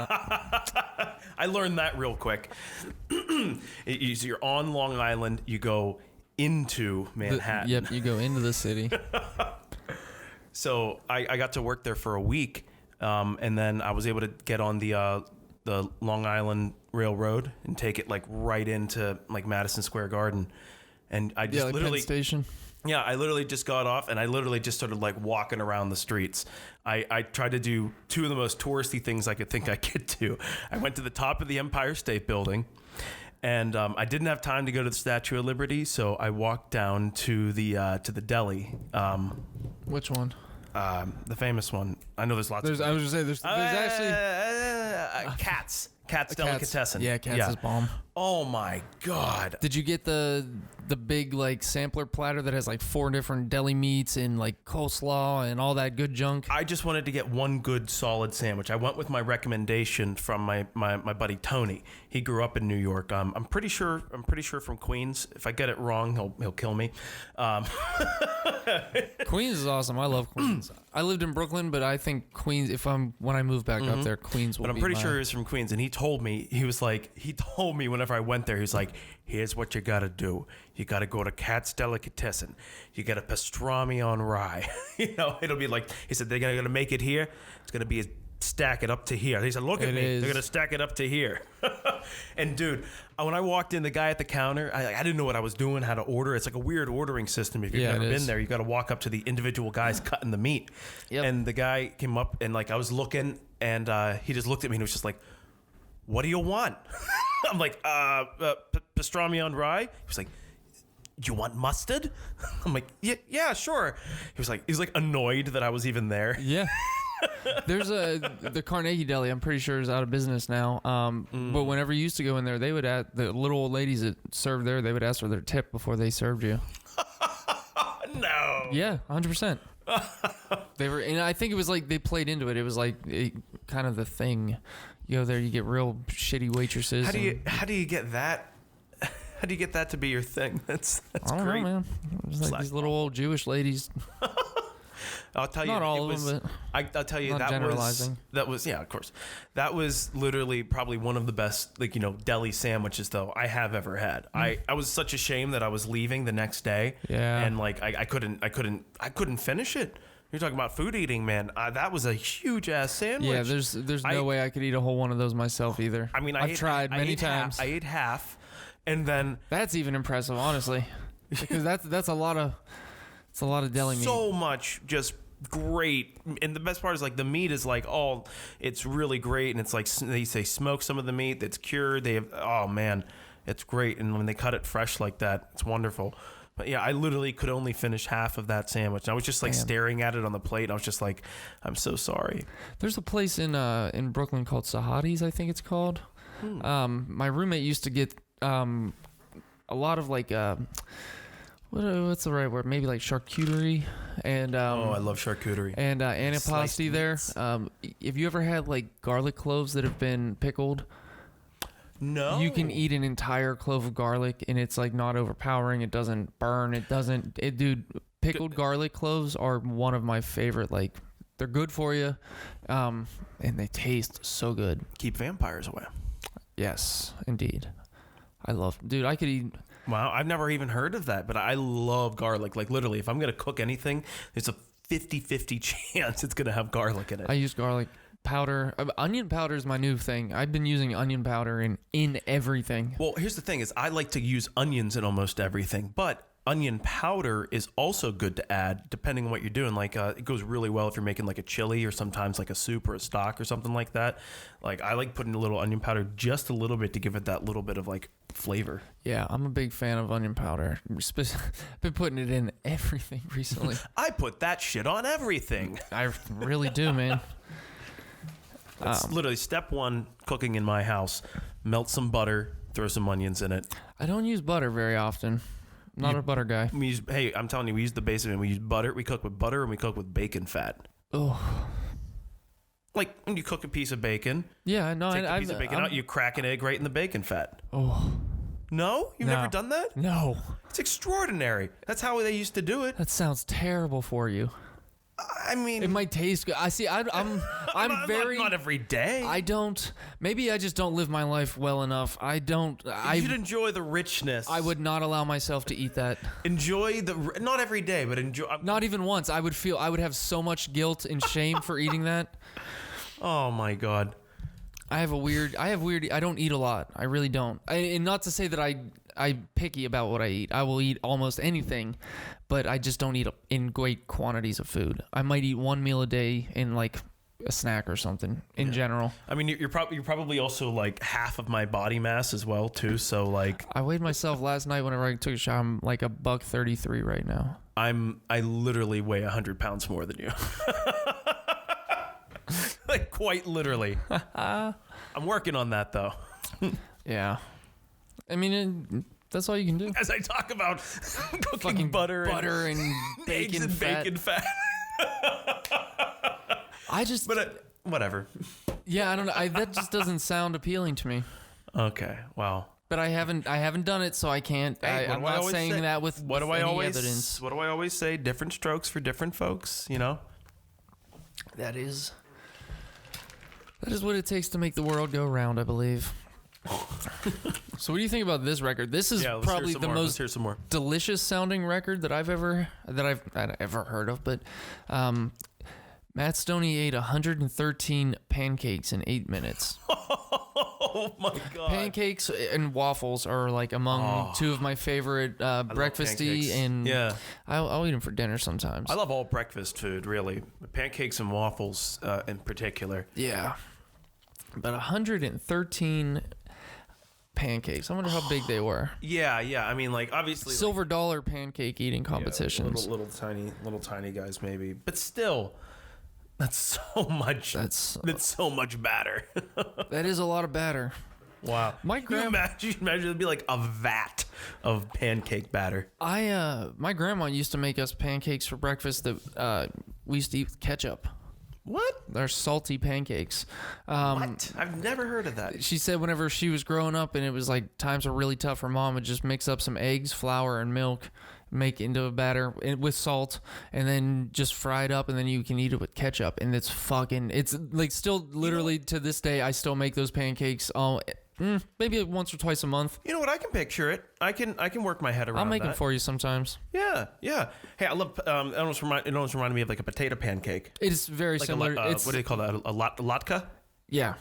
I learned that real quick. You're on Long Island. You go into Manhattan. Yep, you go into the city. So I got to work there for a week, and then I was able to get on the Long Island Railroad and take it like right into like Madison Square Garden, and I just like literally Penn Station. Yeah, I literally just got off and I literally just started like walking around the streets. I tried to do two of the most touristy things I could think I could do. I went to the top of the Empire State Building, and I didn't have time to go to the Statue of Liberty, so I walked down to the deli. Which one? The famous one. I know there's lots. I was just saying there's actually Cat's Delicatessen. Yeah, Cat's is bomb. Oh my God! Did you get the big like sampler platter that has like 4 different deli meats and like coleslaw and all that good junk? I just wanted to get one good solid sandwich. I went with my recommendation from my buddy Tony. He grew up in New York. I'm pretty sure from Queens. If I get it wrong, he'll kill me. Queens is awesome. I love Queens. I lived in Brooklyn, but I think Queens. When I move back up there, Queens will. But I'm pretty sure he was from Queens, and he told me whenever I went there, he was like, "Here's what you got to do. You got to go to Cat's Delicatessen. You got a pastrami on rye. It'll be like," he said, "they're gonna make it here. It's gonna be stack it up to here." He said, "Look at me. They're gonna stack it up to here." And dude, when I walked in, the guy at the counter, I didn't know what I was doing, how to order. It's like a weird ordering system. If you've never been there, you got to walk up to the individual guys cutting the meat. Yep. And the guy came up and like I was looking, and he just looked at me and was just like, "What do you want?" I'm like, pastrami on rye. He was like, "You want mustard?" I'm like, yeah, sure. He was like annoyed that I was even there. Yeah. There's the Carnegie Deli, I'm pretty sure, is out of business now. But whenever you used to go in there, they would ask the little old ladies that served there, they would ask for their tip before they served you. No. Yeah, 100%. They were, and I think it was like they played into it. It was like kind of the thing. You go there, you get real shitty waitresses. How do you get that? How do you get that to be your thing? That's I don't great. know, man. It was like these little old Jewish ladies. I'll tell you, not all of them, but I'll tell you that was yeah, of course. That was literally probably one of the best deli sandwiches though I have ever had. I was such a shame that I was leaving the next day. Yeah. And like I couldn't finish it. You're talking about food eating, man. That was a huge ass sandwich. Yeah, there's no way I could eat a whole one of those myself either. I mean, I've tried many times. I ate half, and then that's even impressive, honestly, because that's a lot of deli meat. So much just great, and the best part is like the meat is like it's really great, and it's like they say smoke some of the meat that's cured. They have man, it's great, and when they cut it fresh like that, it's wonderful. But yeah, I literally could only finish half of that sandwich. I was just like staring at it on the plate. And I was just like, I'm so sorry. There's a place in Brooklyn called Sahadi's, I think it's called. My roommate used to get a lot of like what's the right word? Maybe like charcuterie and I love charcuterie and antipasti there. Have you ever had like garlic cloves that have been pickled? No. You can eat an entire clove of garlic and it's like not overpowering. It doesn't burn. Dude, pickled garlic cloves are one of my favorite. Like, they're good for you, and they taste so good. Keep vampires away. Yes, indeed. Dude, I could eat. Wow, I've never even heard of that, but I love garlic. Like, literally, if I'm going to cook anything, there's a 50-50 chance it's going to have garlic in it. I use garlic powder. Onion powder is my new thing. I've been using onion powder in everything. Well, here's the thing is I like to use onions in almost everything, but onion powder is also good to add depending on what you're doing. Like it goes really well if you're making like a chili or sometimes like a soup or a stock or something like that. Like I like putting a little onion powder just a little bit to give it that little bit of like flavor. Yeah, I'm a big fan of onion powder. Been putting it in everything recently. I put that shit on everything. I really do, man. It's literally step one cooking in my house. Melt some butter, throw some onions in it. I don't use butter very often. Not a butter guy. Hey, I'm telling you, we use the base of it. We use butter. We cook with butter and we cook with bacon fat. Oh. Like when you cook a piece of bacon. Yeah, no, take the piece of bacon out, you crack an egg right in the bacon fat. Oh. No? You've never done that? No. It's extraordinary. That's how they used to do it. That sounds terrible for you. I mean, it might taste good. I see. I'm very not every day. I don't. Maybe I just don't live my life well enough. I don't. You should enjoy the richness. I would not allow myself to eat that. Enjoy not every day, but enjoy. Not even once. I would have so much guilt and shame for eating that. Oh my God. I don't eat a lot. I really don't. And not to say that I'm picky about what I eat. I will eat almost anything, but I just don't eat in great quantities of food. I might eat one meal a day in like a snack or something in general. I mean, you're probably also like half of my body mass as well too. So like, I weighed myself last night whenever I took a shower. I'm like $133 right now. I literally weigh 100 pounds more than you. Like quite literally. I'm working on that though. Yeah. I mean, that's all you can do. As I talk about cooking butter and bacon eggs fat. And bacon fat. But whatever. Yeah, I don't know. That just doesn't sound appealing to me. Okay, wow. But I haven't done it, so I can't. Hey, I'm not saying that with any evidence. What do I always say? Different strokes for different folks, you know? That is what it takes to make the world go round, I believe. So what do you think about this record? This is probably the most delicious sounding record that I've ever heard of. But Matt Stoney ate 113 pancakes in 8 minutes. Oh my God! Pancakes and waffles are like among two of my favorite breakfasty, and I'll eat them for dinner sometimes. I love all breakfast food, really. Pancakes and waffles in particular. Yeah, but 113 pancakes. I wonder how big they were. Yeah. I mean, like obviously silver dollar pancake eating competitions. Little tiny guys maybe, but still. That's so much. That's so much batter. That is a lot of batter. Wow. You imagine it'd be like a vat of pancake batter. My grandma used to make us pancakes for breakfast that we used to eat with ketchup. What? They're salty pancakes. What? I've never heard of that. She said whenever she was growing up and it was like times were really tough, her mom would just mix up some eggs, flour, and milk, make into a batter with salt, and then just fry it up, and then you can eat it with ketchup. And it's like still literally to this day, I still make those pancakes maybe once or twice a month. You know what? I can picture it. I can work my head around. I'll make them for you sometimes. Yeah. Hey, I love. It almost reminded me of like a potato pancake. It's very like similar. What do they call that? A latke? Yeah,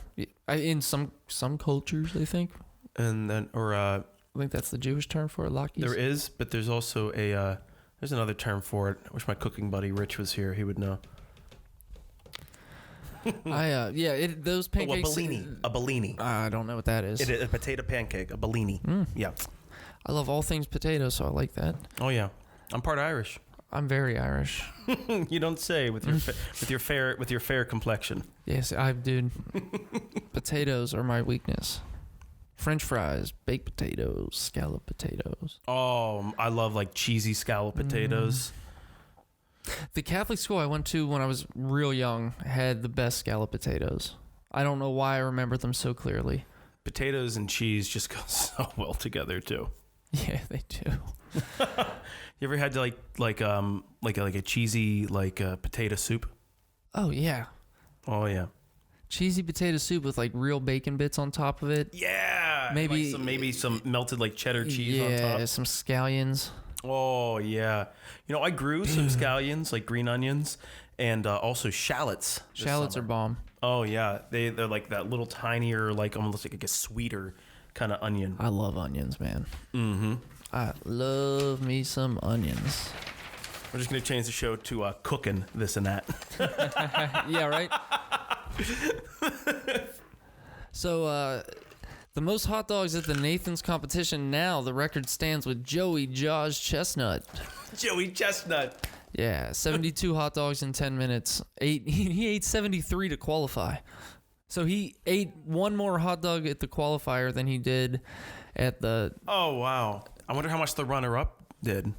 in some cultures, I think. And then, I think that's the Jewish term for it, latkes. There is, but there's also there's another term for it. I wish my cooking buddy Rich was here. He would know. Those pancakes. A Bellini. I don't know what that is. It is a potato pancake, a Bellini. Yeah. I love all things potato, so I like that. Oh yeah, I'm part Irish. I'm very Irish. You don't say with your fair complexion. Yes, dude. Potatoes are my weakness. French fries, baked potatoes, scalloped potatoes. Oh, I love like cheesy scalloped potatoes. The Catholic school I went to when I was real young had the best scalloped potatoes. I don't know why I remember them so clearly. Potatoes and cheese just go so well together too. Yeah, they do. You ever had to like a cheesy potato soup? Oh yeah. Oh yeah. Cheesy potato soup with like real bacon bits on top of it. Yeah. Maybe some melted like cheddar cheese on top. Yeah, some scallions. Oh yeah. You know, I grew some scallions, like green onions, and also shallots. Shallots are bomb. Oh yeah, they're like that little tinier, like almost like a sweeter kind of onion. I love onions, man. Mm-hmm. I love me some onions. We're just gonna change the show to cooking this and that. Yeah, right. So, the most hot dogs at the Nathan's competition now, the record stands with Joey Jaws Chestnut. Joey Chestnut. Yeah, 72 hot dogs in 10 minutes. He ate 73 to qualify. So he ate one more hot dog at the qualifier than he did at the... Oh, wow. I wonder how much the runner-up did.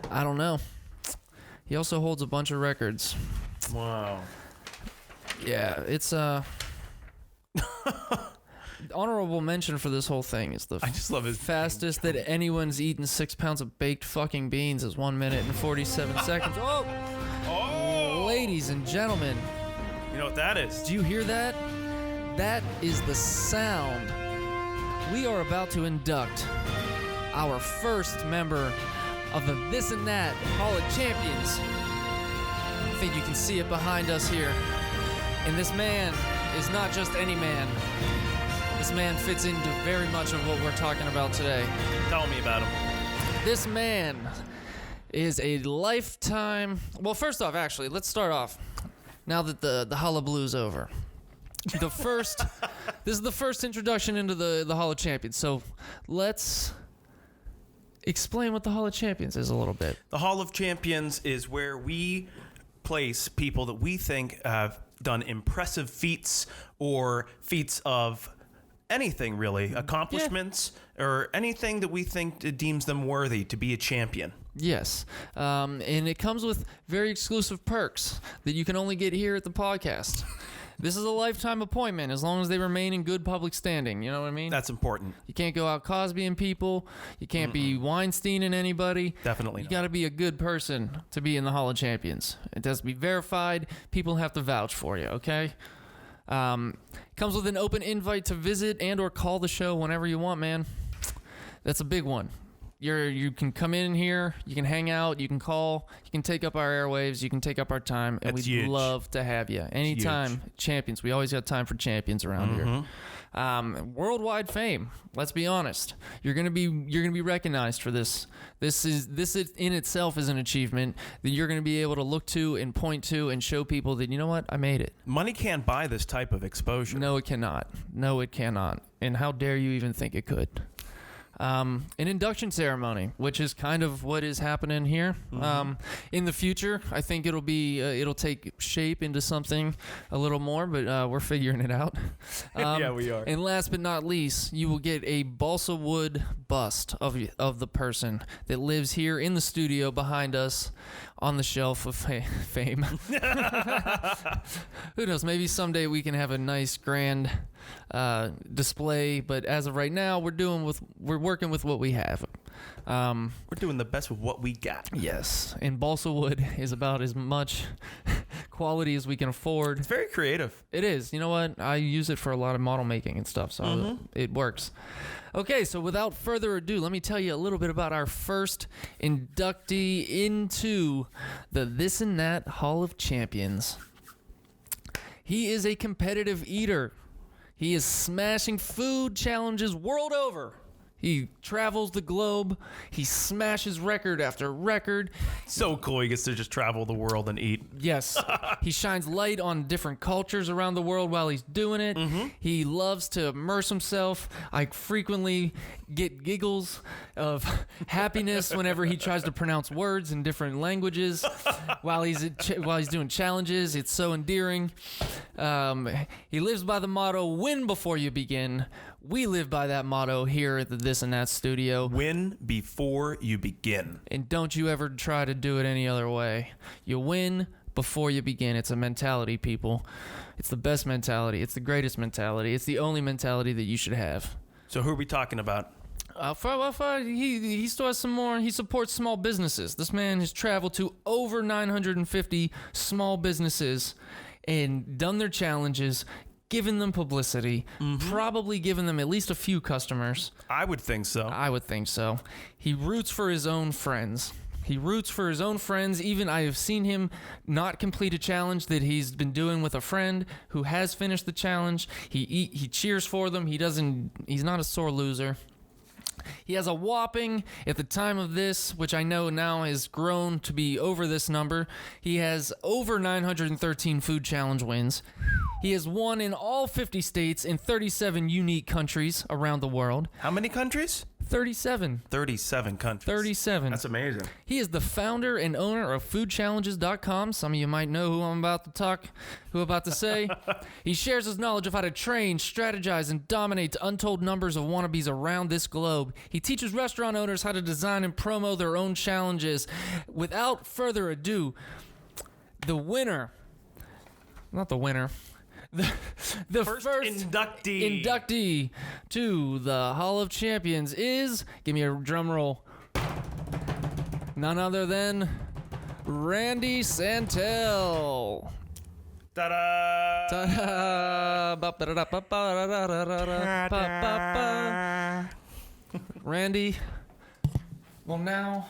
I don't know. He also holds a bunch of records. Wow. Yeah, it's honorable mention for this whole thing is I just love his fastest that anyone's eaten 6 pounds of baked fucking beans is 1 minute and 47 seconds. Oh! Ladies and gentlemen. You know what that is? Do you hear that? That is the sound. We are about to induct our first member of the This and That Hall of Champions. I think you can see it behind us here. And this man is not just any man. This man fits into very much of what we're talking about today. Tell me about him. This man is a lifetime... Well, first off, actually, let's start off. Now that the hullaballoo's over. This is the first introduction into the Hall of Champions. So let's explain what the Hall of Champions is a little bit. The Hall of Champions is where we place people that we think have done impressive feats or feats of anything, really. Accomplishments or anything that we think deems them worthy to be a champion. Yes. And it comes with very exclusive perks that you can only get here at the podcast. This is a lifetime appointment as long as they remain in good public standing. You know what I mean? That's important. You can't go out Cosbying people. You can't be Weinsteining anybody. Definitely You not. got to be a good person to be in the Hall of Champions. It has to be verified. People have to vouch for you, okay? Comes with an open invite to visit and or call the show whenever you want, man. That's a big one. You can come in here, you can hang out, you can call, you can take up our airwaves, you can take up our time, and That's we'd huge. love to have you. Anytime, champions. We always got time for champions around here. Worldwide fame. Let's be honest. You're gonna be recognized for this. This in itself is an achievement that you're gonna be able to look to and point to and show people that, you know what, I made it. Money can't buy this type of exposure. No, it cannot. No, it cannot. And how dare you even think it could? An induction ceremony, which is kind of what is happening here. In the future, I think it'll take shape into something a little more, but we're figuring it out. Yeah, we are. And last but not least, you will get a balsa wood bust of the person that lives here in the studio behind us on the shelf of fame. Who knows? Maybe someday we can have a nice grand display, but as of right now, we're working with what we have. We're doing the best with what we got. Yes, and balsa wood is about as much quality as we can afford. It's very creative. It is. You know what? I use it for a lot of model making and stuff, so it works. Okay, so without further ado, let me tell you a little bit about our first inductee into the This and That Hall of Champions. He is a competitive eater. He is smashing food challenges world over. He travels the globe. He smashes record after record. So cool. He gets to just travel the world and eat. Yes. He shines light on different cultures around the world while he's doing it. He loves to immerse himself. I frequently get giggles of happiness whenever he tries to pronounce words in different languages while he's doing challenges. It's so endearing. He lives by the motto, win before you begin. We live by that motto here at the This and That studio. Win before you begin. And don't you ever try to do it any other way. You win before you begin. It's a mentality, people. It's the best mentality. It's the greatest mentality. It's the only mentality that you should have. So who are we talking about? He still has some more. He supports small businesses. This man has traveled to over 950 small businesses and done their challenges, given them publicity, probably given them at least a few customers. I would think so. I would think so. He roots for his own friends. Even I have seen him not complete a challenge that he's been doing with a friend who has finished the challenge. He cheers for them. He's not a sore loser. He has a whopping, at the time of this, which I know now has grown to be over this number, he has over 913 food challenge wins. He has won in all 50 states in 37 unique countries around the world. How many countries? 37. 37 countries. 37. That's amazing. He is the founder and owner of foodchallenges.com. Some of you might know who I'm about to say. He shares his knowledge of how to train, strategize, and dominate untold numbers of wannabes around this globe. He teaches restaurant owners how to design and promo their own challenges. Without further ado, the first inductee to the Hall of Champions is, give me a drum roll, none other than Randy Santel. Ta-da! Ta-da! Randy will now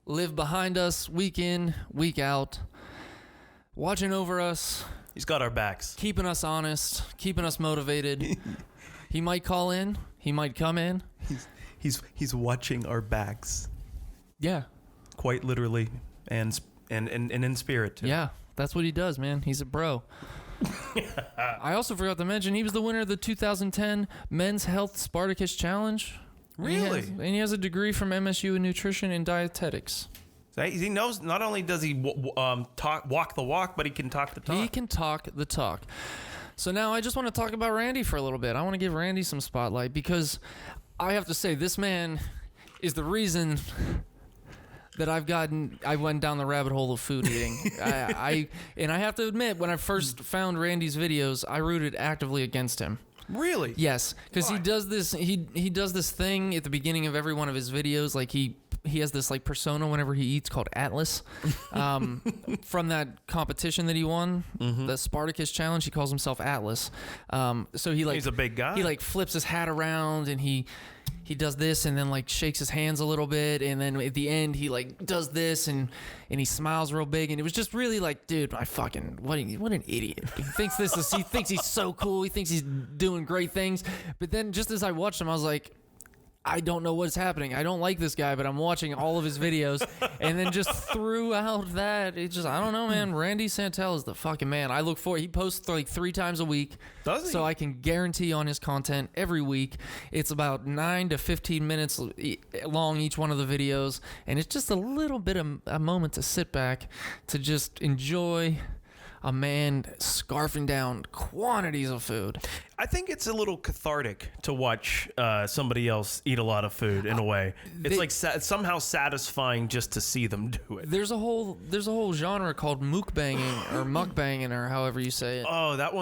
live behind us week in, week out, watching over us. He's got our backs. Keeping us honest, keeping us motivated. He might call in. He might come in. He's watching our backs. Yeah. Quite literally and in spirit too. Yeah, that's what he does, man. He's a bro. I also forgot to mention he was the winner of the 2010 Men's Health Spartacus Challenge. Really? And he has a degree from MSU in nutrition and dietetics. He knows, not only does he walk the walk, but he can talk the talk. He can talk the talk. So now I just want to talk about Randy for a little bit. I want to give Randy some spotlight because I have to say this man is the reason that I went down the rabbit hole of food eating. I have to admit, when I first found Randy's videos, I rooted actively against him. Really? Yes, because he does this. He does this thing at the beginning of every one of his videos. Like he has this like persona whenever he eats called Atlas. From that competition that he won, the Spartacus Challenge, he calls himself Atlas. So he's a big guy. He like flips his hat around and he does this and then like shakes his hands a little bit and then at the end he like does this and he smiles real big and it was just really like, dude, what an idiot. He thinks he's so cool. He thinks he's doing great things. But then just as I watched him, I was like, I don't know what's happening. I don't like this guy, but I'm watching all of his videos. And then just throughout that, I don't know, man. Randy Santel is the fucking man. I look for, he posts like 3 times a week. Does he? So I can guarantee on his content every week. It's about 9 to 15 minutes long, each one of the videos. And it's just a little bit of a moment to sit back, to just enjoy a man scarfing down quantities of food. I think it's a little cathartic to watch somebody else eat a lot of food in a way. It's somehow satisfying just to see them do it. There's a whole genre called mukbanging or mukbanging or however you say it. Oh, that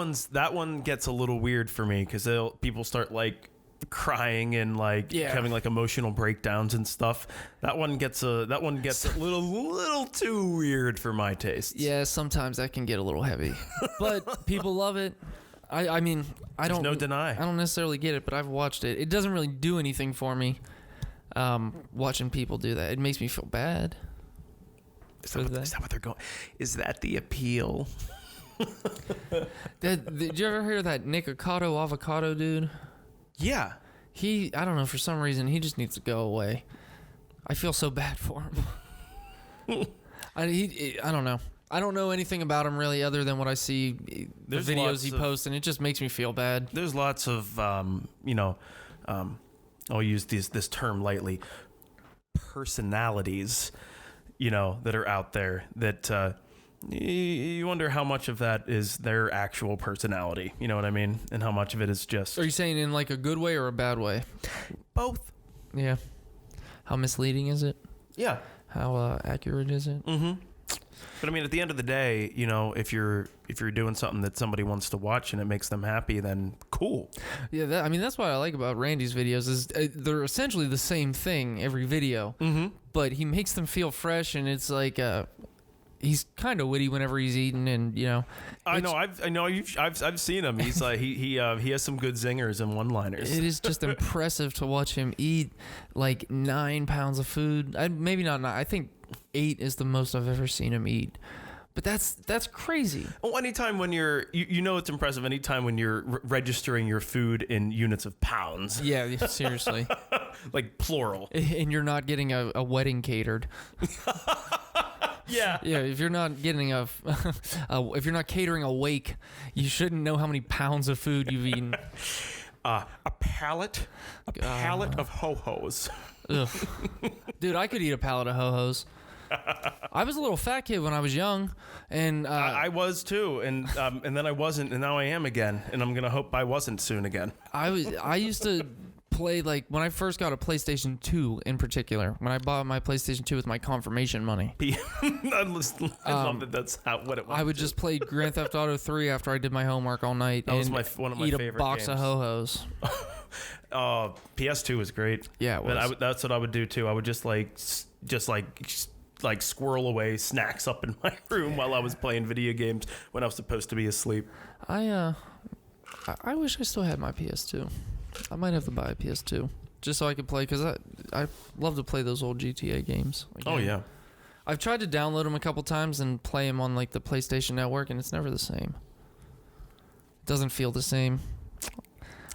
one gets a little weird for me because people start like crying and like having like emotional breakdowns and stuff. That one gets a little too weird for my taste. Yeah, sometimes that can get a little heavy, but people love it. I mean, I don't necessarily get it, but I've watched it. It doesn't really do anything for me. Watching people do that, it makes me feel bad. Is that what they're going? Is that the appeal? Did you ever hear that Nikocado avocado dude? Yeah. I don't know, for some reason, he just needs to go away. I feel so bad for him. I don't know. I don't know anything about him really other than what I see, the videos he posts, and it just makes me feel bad. There's lots of, I'll use this term lightly, personalities, that are out there that you wonder how much of that is their actual personality, you know what I mean? And how much of it is just... Are you saying in like a good way or a bad way? Both. Yeah. How misleading is it? Yeah. How accurate is it? Mm-hmm. But I mean, at the end of the day, if you're doing something that somebody wants to watch and it makes them happy, then cool. Yeah, that's what I like about Randy's videos is they're essentially the same thing every video, but he makes them feel fresh, and it's like he's kind of witty whenever he's eating, and I've seen him. He's like he has some good zingers and one-liners. It is just impressive to watch him eat like 9 pounds of food. Maybe not 9. I think 8 is the most I've ever seen him eat. But that's crazy. Well, anytime when it's impressive anytime when you're registering your food in units of pounds. Yeah, seriously. Like plural. And you're not getting a wedding catered. Yeah. Yeah, if you're not getting if you're not catering a wake, you shouldn't know how many pounds of food you've eaten. A pallet of ho-hos. Ugh. Dude, I could eat a pallet of ho-hos. I was a little fat kid when I was young, and I was too, and then I wasn't, and now I am again, and I'm gonna hope I wasn't soon again. I used to play, like, when I first got a PlayStation 2 in particular, when I bought my PlayStation 2 with my confirmation money. I love that that's what it was. I would just play Grand Theft Auto 3 after I did my homework all night. That was one of my favorite eat a box games. of ho-hos. PS2 was great. Yeah, it was. But that's what I would do too. I would just squirrel away snacks up in my room while I was playing video games when I was supposed to be asleep. I wish I still had my PS2. I might have to buy a PS2 just so I could play, because I love to play those old GTA games again. Oh yeah, I've tried to download them a couple times and play them on like the PlayStation Network, and it's never the same. It doesn't feel the same.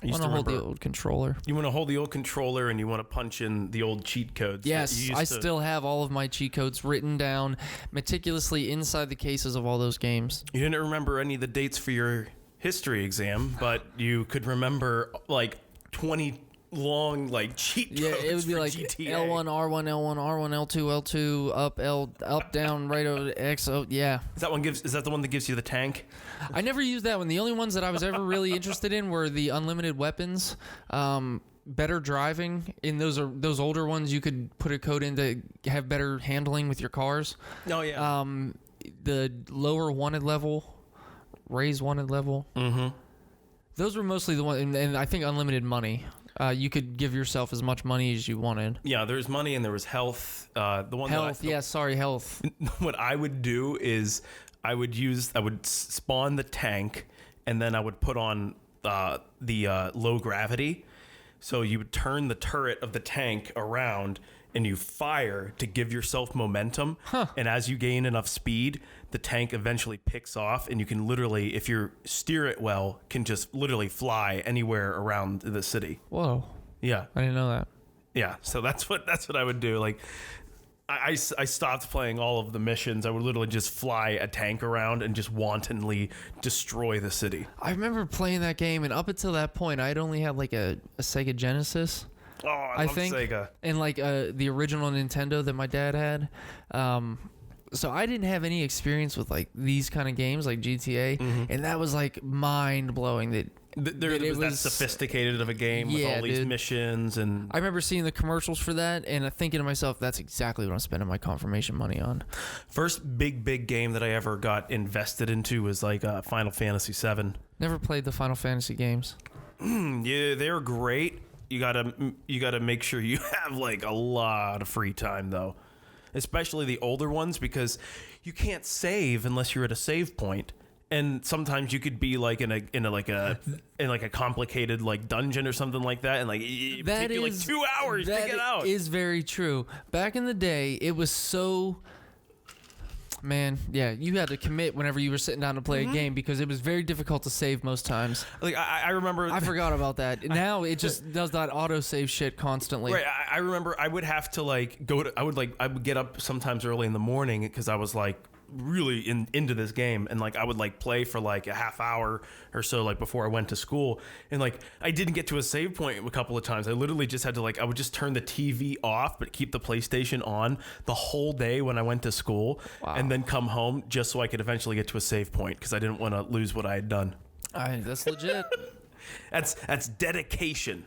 I want to hold the old controller. You want to hold the old controller, and you want to punch in the old cheat codes. Yes, I still have all of my cheat codes written down meticulously inside the cases of all those games. You didn't remember any of the dates for your history exam, but you could remember like 20 long like cheat codes. Yeah, it would be like GTA. L1, R1, L1, R1, L2, L2, up, down, right over X. Oh, yeah. Is that the one that gives you the tank? I never used that one. The only ones that I was ever really interested in were the unlimited weapons, better driving. In those older ones, you could put a code in to have better handling with your cars. Oh yeah. The lower wanted level, raise wanted level. Mm-hmm. Those were mostly the one, and I think unlimited money. You could give yourself as much money as you wanted. Yeah, there was money and there was health. Health. What I would do is I would spawn the tank, and then I would put on the low gravity. So you would turn the turret of the tank around and you fire to give yourself momentum. Huh. And as you gain enough speed, the tank eventually picks off, and you can literally, if you steer it well, can just literally fly anywhere around the city. Whoa. Yeah. I didn't know that. Yeah. So that's what I would do. Like, I stopped playing all of the missions. I would literally just fly a tank around and just wantonly destroy the city. I remember playing that game, and up until that point, I'd only had like a Sega Genesis. Oh, I love think, Sega. And like the original Nintendo that my dad had. So I didn't have any experience with like these kind of games like GTA, and that was like mind blowing that it was that sophisticated of a game with all these missions. And I remember seeing the commercials for that and thinking to myself, that's exactly what I'm spending my confirmation money on. First big game that I ever got invested into was like Final Fantasy VII. Never played the Final Fantasy games. Yeah, they're great. You gotta make sure you have like a lot of free time though, especially the older ones, because you can't save unless you're at a save point. And sometimes you could be like in a complicated like dungeon or something like that, and like it take you like 2 hours to get out. That is very true. Back in the day, it was so. Man, yeah, you had to commit whenever you were sitting down to play a game, because it was very difficult to save most times. Like I remember, I forgot about that. Now it just does that auto save shit constantly. Right, I remember I would have to like I would get up sometimes early in the morning because I was like really into this game, and like I would like play for like a half hour or so like before I went to school, and like I didn't get to a save point a couple of times. I literally just had to I would just turn the TV off but keep the PlayStation on the whole day when I went to school. Wow. And then come home just so I could eventually get to a save point because I didn't want to lose what I had done. That's legit. That's dedication.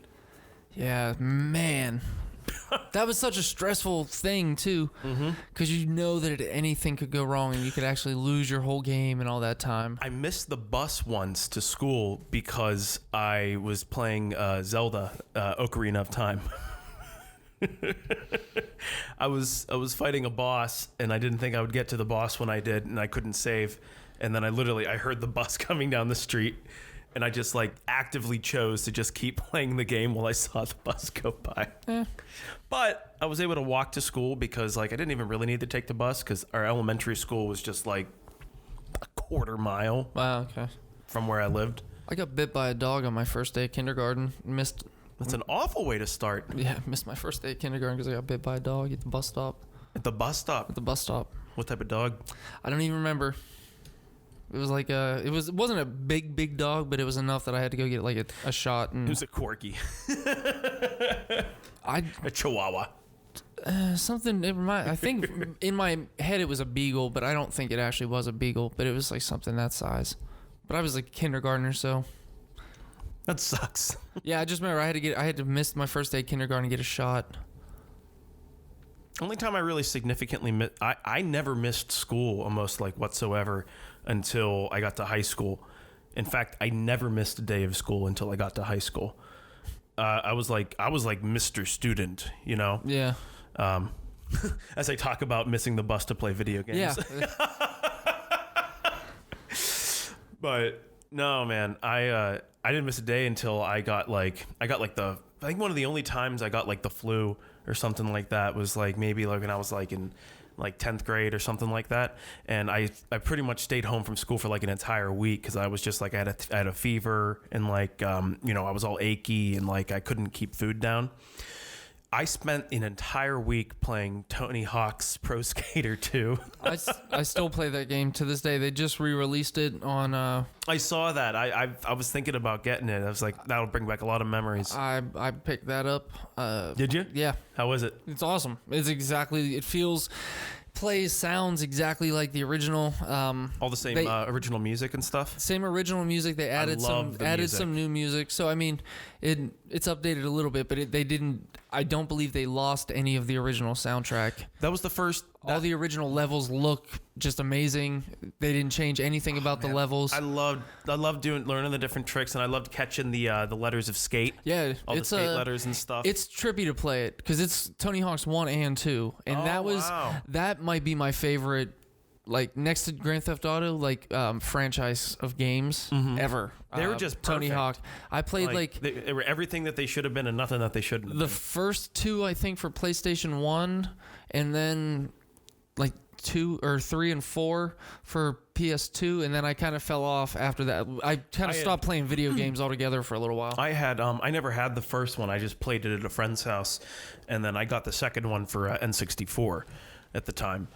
Yeah, man. That was such a stressful thing too, because you know that anything could go wrong and you could actually lose your whole game and all that time. I missed the bus once to school because I was playing Zelda Ocarina of Time. I was fighting a boss, and I didn't think I would get to the boss when I did, and I couldn't save. And then I heard the bus coming down the street, and I just like actively chose to just keep playing the game while I saw the bus go by. But I was able to walk to school because like I didn't even really need to take the bus because our elementary school was just like a quarter mile. Wow, okay. From where I lived. I got bit by a dog on my first day of kindergarten. That's an awful way to start. Yeah, missed my first day of kindergarten because I got bit by a dog at the bus stop. At the bus stop? At the bus stop. What type of dog? I don't even remember. It was like it wasn't a big dog, but it was enough that I had to go get like a shot. And It was a corgi. A chihuahua. Something. I think in my head it was a beagle, but I don't think it actually was a beagle. But it was like something that size. But I was like a kindergartner, so That sucks. yeah. I just remember I had to miss my first day of kindergarten and get a shot. Only time I really significantly missed, I never missed school almost like whatsoever until I got to high school. In fact, I never missed a day of school until I got to high school. I was like Mr. Student, you know? Yeah. As I talk about missing the bus to play video games. Yeah. But no, man, I didn't miss a day until I got I think one of the only times I got like the flu or something like that was like maybe like when I was like in like 10th grade or something like that. And I pretty much stayed home from school for like an entire week because I was just like, I had a fever and like, you know, I was all achy and like I couldn't keep food down. I spent an entire week playing Tony Hawk's Pro Skater 2. I still play that game to this day. They just re-released it on. I saw that. I was thinking about getting it. I was like, that'll bring back a lot of memories. I picked that up. Did you? Yeah. How was it? It's awesome. It sounds exactly like the original. All the same original music and stuff. Same original music. They added some new music. So I mean, it's updated a little bit, but they didn't. I don't believe they lost any of the original soundtrack. That was the first. All the original levels look just amazing. They didn't change anything about the levels. I loved learning the different tricks, and I loved catching the letters of skate. Yeah, all the skate letters and stuff. It's trippy to play it because it's Tony Hawk's 1 and 2, and that might be my favorite. Like next to Grand Theft Auto, like franchise of games ever. They were just Tony perfect. Hawk. I played they were everything that they should have been and nothing that they shouldn't have the been. first 2, I think, for PlayStation 1, and then like 2 or 3 and 4 for PS2, and then I kind of fell off after that. I kind of stopped playing video games altogether for a little while. I never had the first one. I just played it at a friend's house, and then I got the second one for N64 at the time.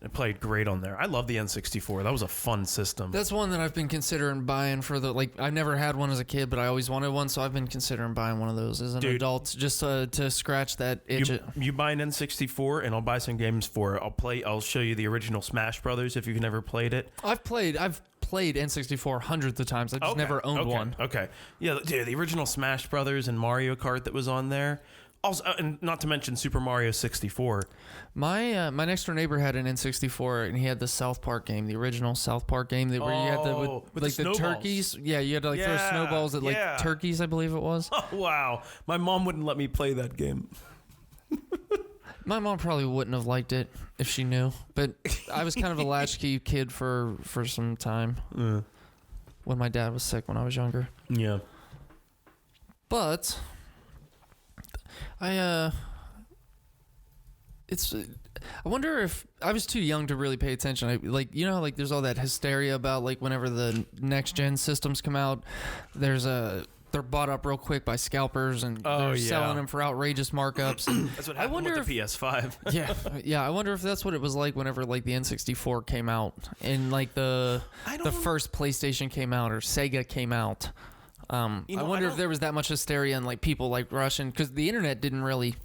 It played great on there. I love the N64. That was a fun system. That's one that I've been considering buying for I never had one as a kid, but I always wanted one, so I've been considering buying one of those as an adult just to scratch that itch. You buy an N64 and I'll buy some games for it. I'll show you the original Smash Brothers if you've never played it. I've played N64 hundreds of times. I just never owned one. Okay. Yeah, the original Smash Brothers and Mario Kart that was on there. Also, and not to mention Super Mario 64. My next door neighbor had an N64, and he had the South Park game, the original South Park game, where you had the turkeys. Yeah, you had to throw snowballs at turkeys, I believe it was. Oh, wow. My mom wouldn't let me play that game. My mom probably wouldn't have liked it if she knew, but I was kind of a latchkey kid for some time when my dad was sick when I was younger. Yeah. But I wonder if I was too young to really pay attention. There's all that hysteria about like whenever the next gen systems come out, they're bought up real quick by scalpers and they're selling them for outrageous markups. That's what happened with the PS5. Yeah. I wonder if that's what it was like whenever like the N64 came out and like the first PlayStation came out or Sega came out. I wonder if there was that much hysteria and like people like rushing because the internet didn't really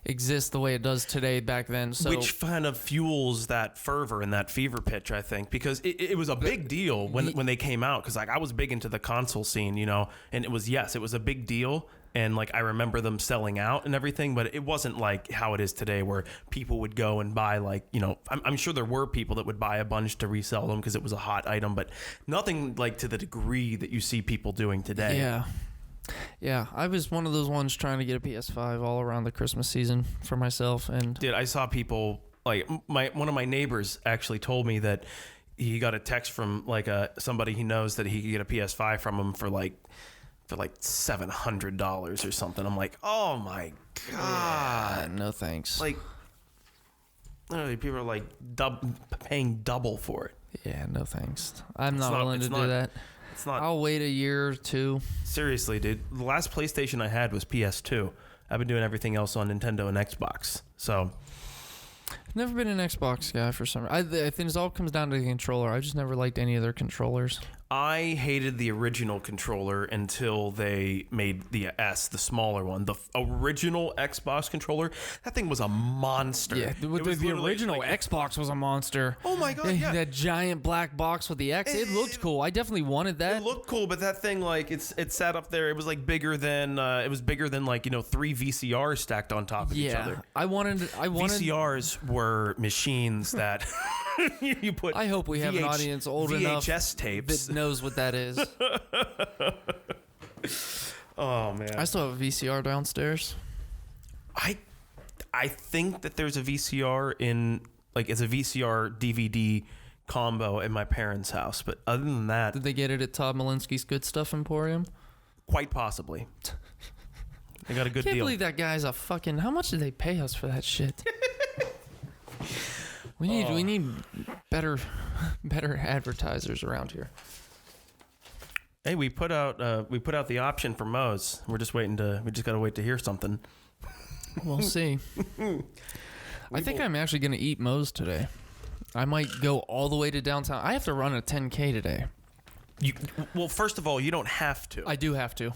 exist the way it does today back then. So which kind of fuels that fervor and that fever pitch, I think, because it was a big deal when they came out. Because like I was big into the console scene, you know, and it was a big deal. And like I remember them selling out and everything, but it wasn't like how it is today where people would go and buy like, you know, I'm sure there were people that would buy a bunch to resell them because it was a hot item, but nothing like to the degree that you see people doing today. Yeah, I was one of those ones trying to get a PS5 all around the Christmas season for myself. And dude, I saw people like one of my neighbors actually told me that he got a text from like somebody he knows that he could get a PS5 from him for like $700 or something. I'm like, oh my god, no thanks. Like, literally, people are like paying double for it. Yeah, no thanks. I'm not willing to do that. It's not. I'll wait a year or two. Seriously, dude. The last PlayStation I had was PS2. I've been doing everything else on Nintendo and Xbox. So Never been an Xbox guy for some reason. I think it all comes down to the controller. I just never liked any of their controllers. I hated the original controller until they made the S, the smaller one. The original Xbox controller, that thing was a monster. Yeah, the original Xbox was a monster. Oh my God, yeah. That giant black box with the X, it looked cool. I definitely wanted that. It looked cool, but that thing, like, it sat up there. It was like bigger than like, 3 VCRs stacked on top of each other. I wanted VCRs were machines that you put. I hope we have an audience old enough VHS tapes that knows what that is. Oh man, I still have a VCR downstairs. I think that there's a VCR it's a VCR DVD combo in my parents' house, but other than that, Did they get it at Todd Malinsky's Good Stuff Emporium? quite possibly. They got a good Can't deal. believe that guy's a fucking. How much did they pay us for that shit? We need better advertisers around here. Hey, we put out the option for Moe's. We just gotta wait to hear something. We'll see. I think I'm actually gonna eat Moe's today. I might go all the way to downtown. I have to run a 10K today. Well, first of all, you don't have to. I do have to.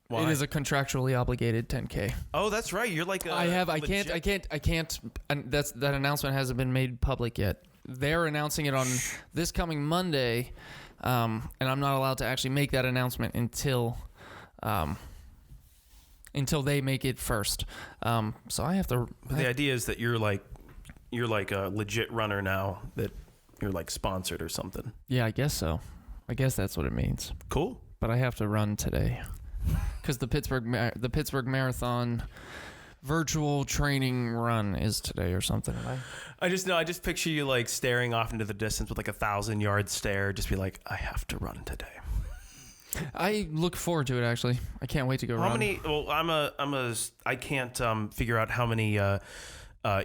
Why? It is a contractually obligated 10K. Oh, that's right. You're like I can't. And that announcement hasn't been made public yet. They're announcing it on this coming Monday, and I'm not allowed to actually make that announcement until they make it first. So I have to. The idea is that you're like a legit runner now. That you're like sponsored or something. Yeah, I guess so. I guess that's what it means. Cool. But I have to run today. Because the Pittsburgh Marathon virtual training run is today or something. I just picture you like staring off into the distance with like 1,000-yard stare. Just be like, I have to run today. I look forward to it actually. I can't wait to go run. How many? Well, I can't figure out how many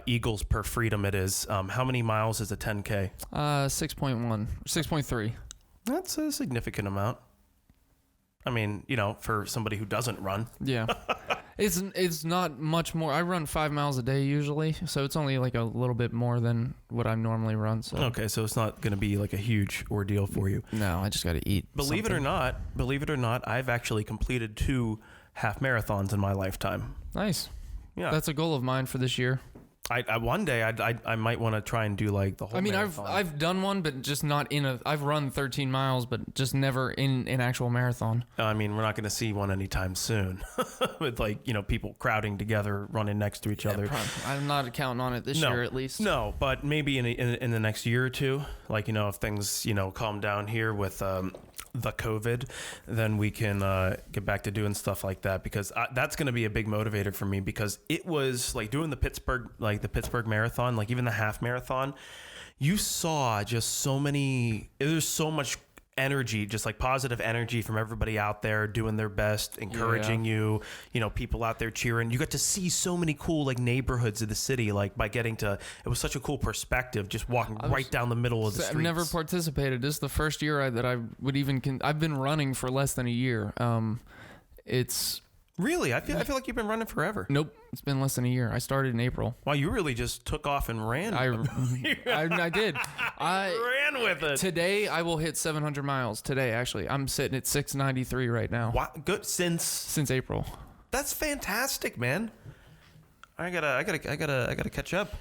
eagles per freedom it is. How many miles is a 10K? 6.1, 6.3. That's a significant amount. I mean, for somebody who doesn't run. Yeah. It's not much more. I run 5 miles a day usually, so it's only like a little bit more than what I normally run. So. Okay, so it's not going to be like a huge ordeal for you. No, I just got to eat. Believe it or not, I've actually completed 2 half marathons in my lifetime. Nice. Yeah. That's a goal of mine for this year. I one day I might want to try and do like the whole. I mean, marathon. I've done one, but just not in a. I've run 13 miles, but just never in an actual marathon. I mean, we're not going to see one anytime soon, with people crowding together, running next to each other. I'm not counting on it this year, at least. No, but maybe in the next year or two, if things calm down here with the COVID, then we can get back to doing stuff like that, because that's going to be a big motivator for me, because it was like doing the Pittsburgh Marathon, like even the half marathon, you saw just there's so much energy, just like positive energy from everybody out there doing their best, encouraging you, people out there cheering. You got to see so many cool like neighborhoods of the city, like by getting to, it was such a cool perspective just walking right down the middle of the streets. I've never participated. This is the first year that I would even I've been running for less than a year. It's really, I feel like you've been running forever. Nope, it's been less than a year. I started in April. Wow, you really just took off and ran. I did. I ran with it. Today I will hit 700 miles. Today, actually, I'm sitting at 693 right now. Wow, good since April. That's fantastic, man. I gotta catch up.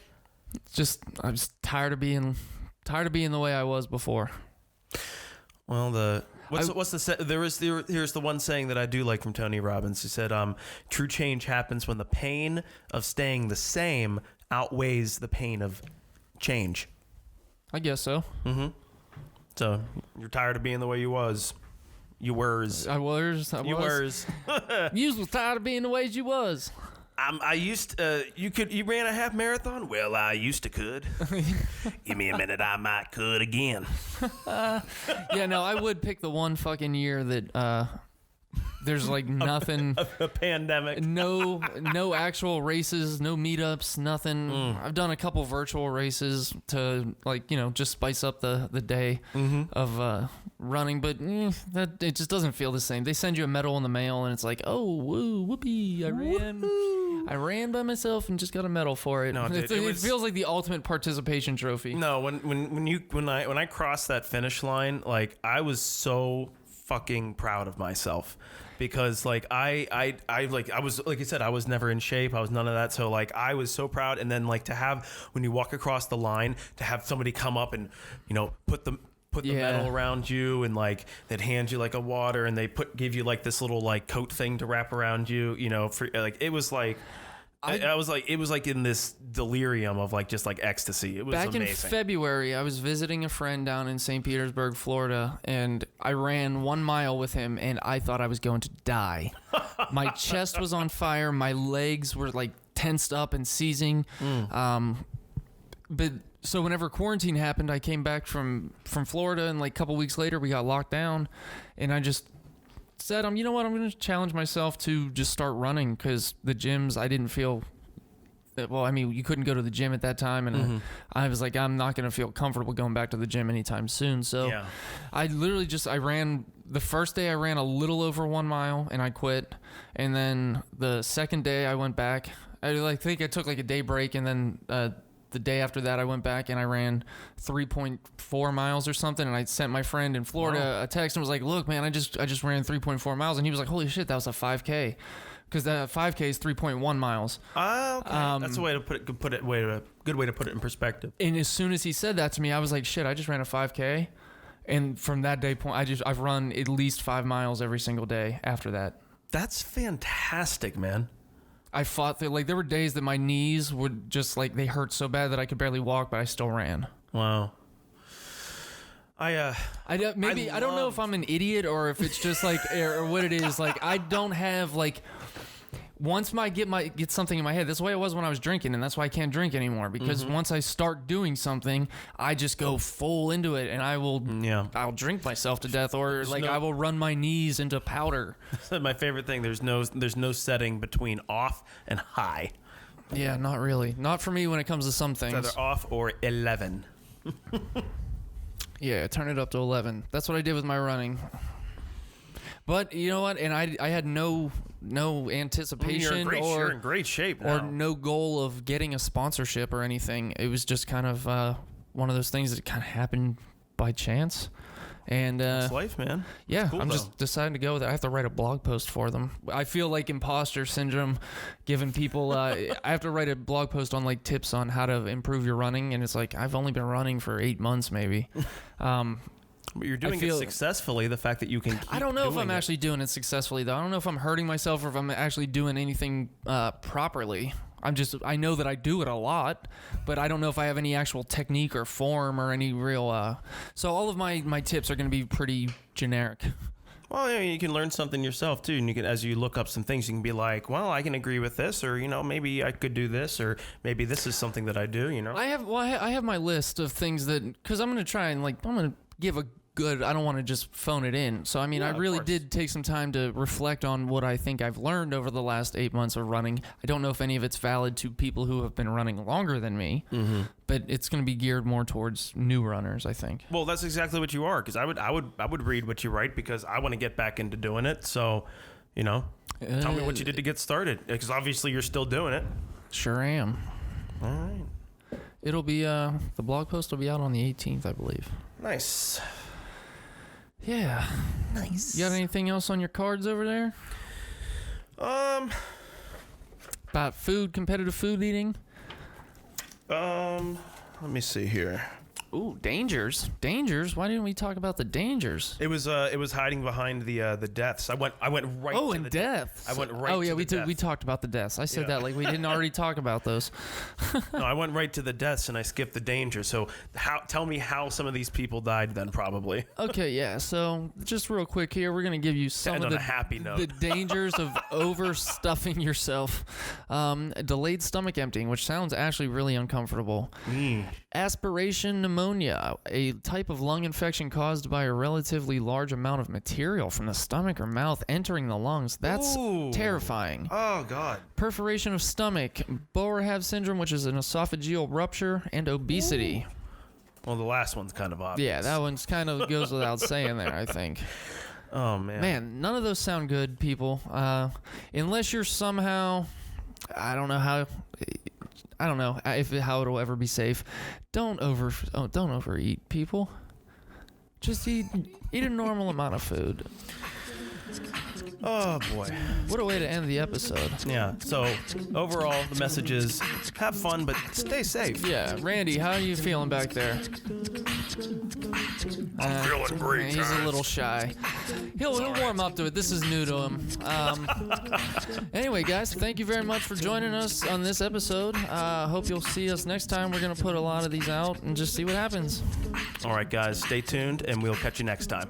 I'm just tired of being the way I was before. Well, here's the one saying that I do like from Tony Robbins. He said, "True change happens when the pain of staying the same outweighs the pain of change." I guess so. Mm-hmm. So you're tired of being the way you was. You wers. I was. You wers. You was tired of being the ways you was. I used to, you ran a half marathon? Well, I used to could. Give me a minute, I might could again. Yeah, no, I would pick the one fucking year that there's like nothing. A pandemic. No actual races, no meetups, nothing. I've done a couple virtual races to just spice up the day of running, but that it just doesn't feel the same. They send you a medal in the mail and it's like, oh, woo, whoopee, I ran. Woo-hoo. I ran by myself and just got a medal for it. No, dude, it feels like the ultimate participation trophy. No, when I crossed that finish line, like I was so fucking proud of myself. Because like I was, like I said, I was never in shape. I was none of that. So like I was so proud. And then like to have, when you walk across the line, to have somebody come up and, you know, put the medal around you, and like they'd hand you like a water, and they give you like this little like coat thing to wrap around you, you know, for like, it was like, it was like in this delirium of like just like ecstasy. It was back amazing. In February, I was visiting a friend down in St. Petersburg, Florida, and I ran 1 mile with him, and I thought I was going to die. My chest was on fire. My legs were like tensed up and seizing. But so whenever quarantine happened, I came back from Florida, and like a couple weeks later, we got locked down, and I just said, you know what, I'm going to challenge myself to just start running, because the gyms, I didn't feel that, well, I mean, you couldn't go to the gym at that time, and I was like, I'm not going to feel comfortable going back to the gym anytime soon. So I literally I ran, the first day I ran a little over 1 mile and I quit. And then the second day I went back, I think I took like a day break, and then the day after that I went back and I ran 3.4 miles or something, and I sent my friend in Florida a text and was like, look man, I just ran 3.4 miles, and he was like, holy shit, that was a 5K, because that 5K is 3.1 miles. Okay. That's a way to put it good way to put it in perspective. And as soon as he said that to me, I was like, shit, I just ran a 5K, and from that day point I've run at least 5 miles every single day after that. That's fantastic, man. I fought through, like, there were days that my knees would just like, they hurt so bad that I could barely walk, but I still ran. Wow. I don't know if I'm an idiot or if it's just like, or what it is. Like, I don't have like, once I get something in my head, that's the way it was when I was drinking, and that's why I can't drink anymore, because once I start doing something, I just go full into it, and I'll drink myself to death, or I will run my knees into powder. My favorite thing, there's no setting between off and high. Yeah, not really. Not for me when it comes to some things. It's either off or 11. Yeah, turn it up to 11. That's what I did with my running. But you know what? And I had no anticipation you're in great shape now. Or no goal of getting a sponsorship or anything. It was just kind of one of those things that kind of happened by chance. And it's life, man. Yeah, cool, I'm just deciding to go with it. I have to write a blog post for them. I feel like imposter syndrome, giving people. I have to write a blog post on like tips on how to improve your running, and it's like I've only been running for 8 months, maybe. But you're doing it successfully. The fact that you can keep I don't know if I'm it. actually doing it successfully, though. I don't know if I'm hurting myself or if I'm actually doing anything properly. I know that I do it a lot, but I don't know if I have any actual technique or form or any real. So all of my tips are going to be pretty generic. Well, yeah, you can learn something yourself too, and you can, as you look up some things, you can be like, well, I can agree with this, or maybe I could do this, or maybe this is something that I do. I have my list of things that, because I'm going to try and I'm going to give a good, I don't want to just phone it in. So, I mean, I really did take some time to reflect on what I think I've learned over the last 8 months of running. I don't know if any of it's valid to people who have been running longer than me, but it's going to be geared more towards new runners, I think. Well, that's exactly what you are, because I would read what you write, because I want to get back into doing it. So, tell me what you did to get started, because obviously you're still doing it. Sure am. All right. It'll be, the blog post will be out on the 18th, I believe. Nice. Yeah. Nice. You got anything else on your cards over there? About food, competitive food eating? Let me see here. Ooh, dangers. Why didn't we talk about the dangers? It was hiding behind the deaths. I went right. Oh, to and the deaths. I went right. Oh yeah, to we talked about the deaths. I said that like we didn't already talk about those. No, I went right to the deaths and I skipped the danger. So tell me how some of these people died then, probably. Okay, yeah. So just real quick here, we're gonna give you some of a happy note. The dangers of overstuffing yourself. Delayed stomach emptying, which sounds actually really uncomfortable. Aspiration pneumonia, a type of lung infection caused by a relatively large amount of material from the stomach or mouth entering the lungs. That's terrifying. Oh, God. Perforation of stomach, Boerhaave syndrome, which is an esophageal rupture, and obesity. Well, the last one's kind of obvious. Yeah, that one's kind of goes without saying there, I think. Oh, man. Man, none of those sound good, people. Unless you're somehow... I don't know how how it'll ever be safe. Don't overeat, people. Just eat a normal amount of food. Oh boy. What a way to end the episode. Yeah. So overall, the message is have fun, but stay safe. Yeah. Randy, how are you feeling back there? I'm feeling great. He's a little shy. He'll warm up to it. This is new to him. Anyway, guys, thank you very much for joining us on this episode. Hope you'll see us next time. We're going to put a lot of these out and just see what happens. All right, guys, stay tuned, and we'll catch you next time.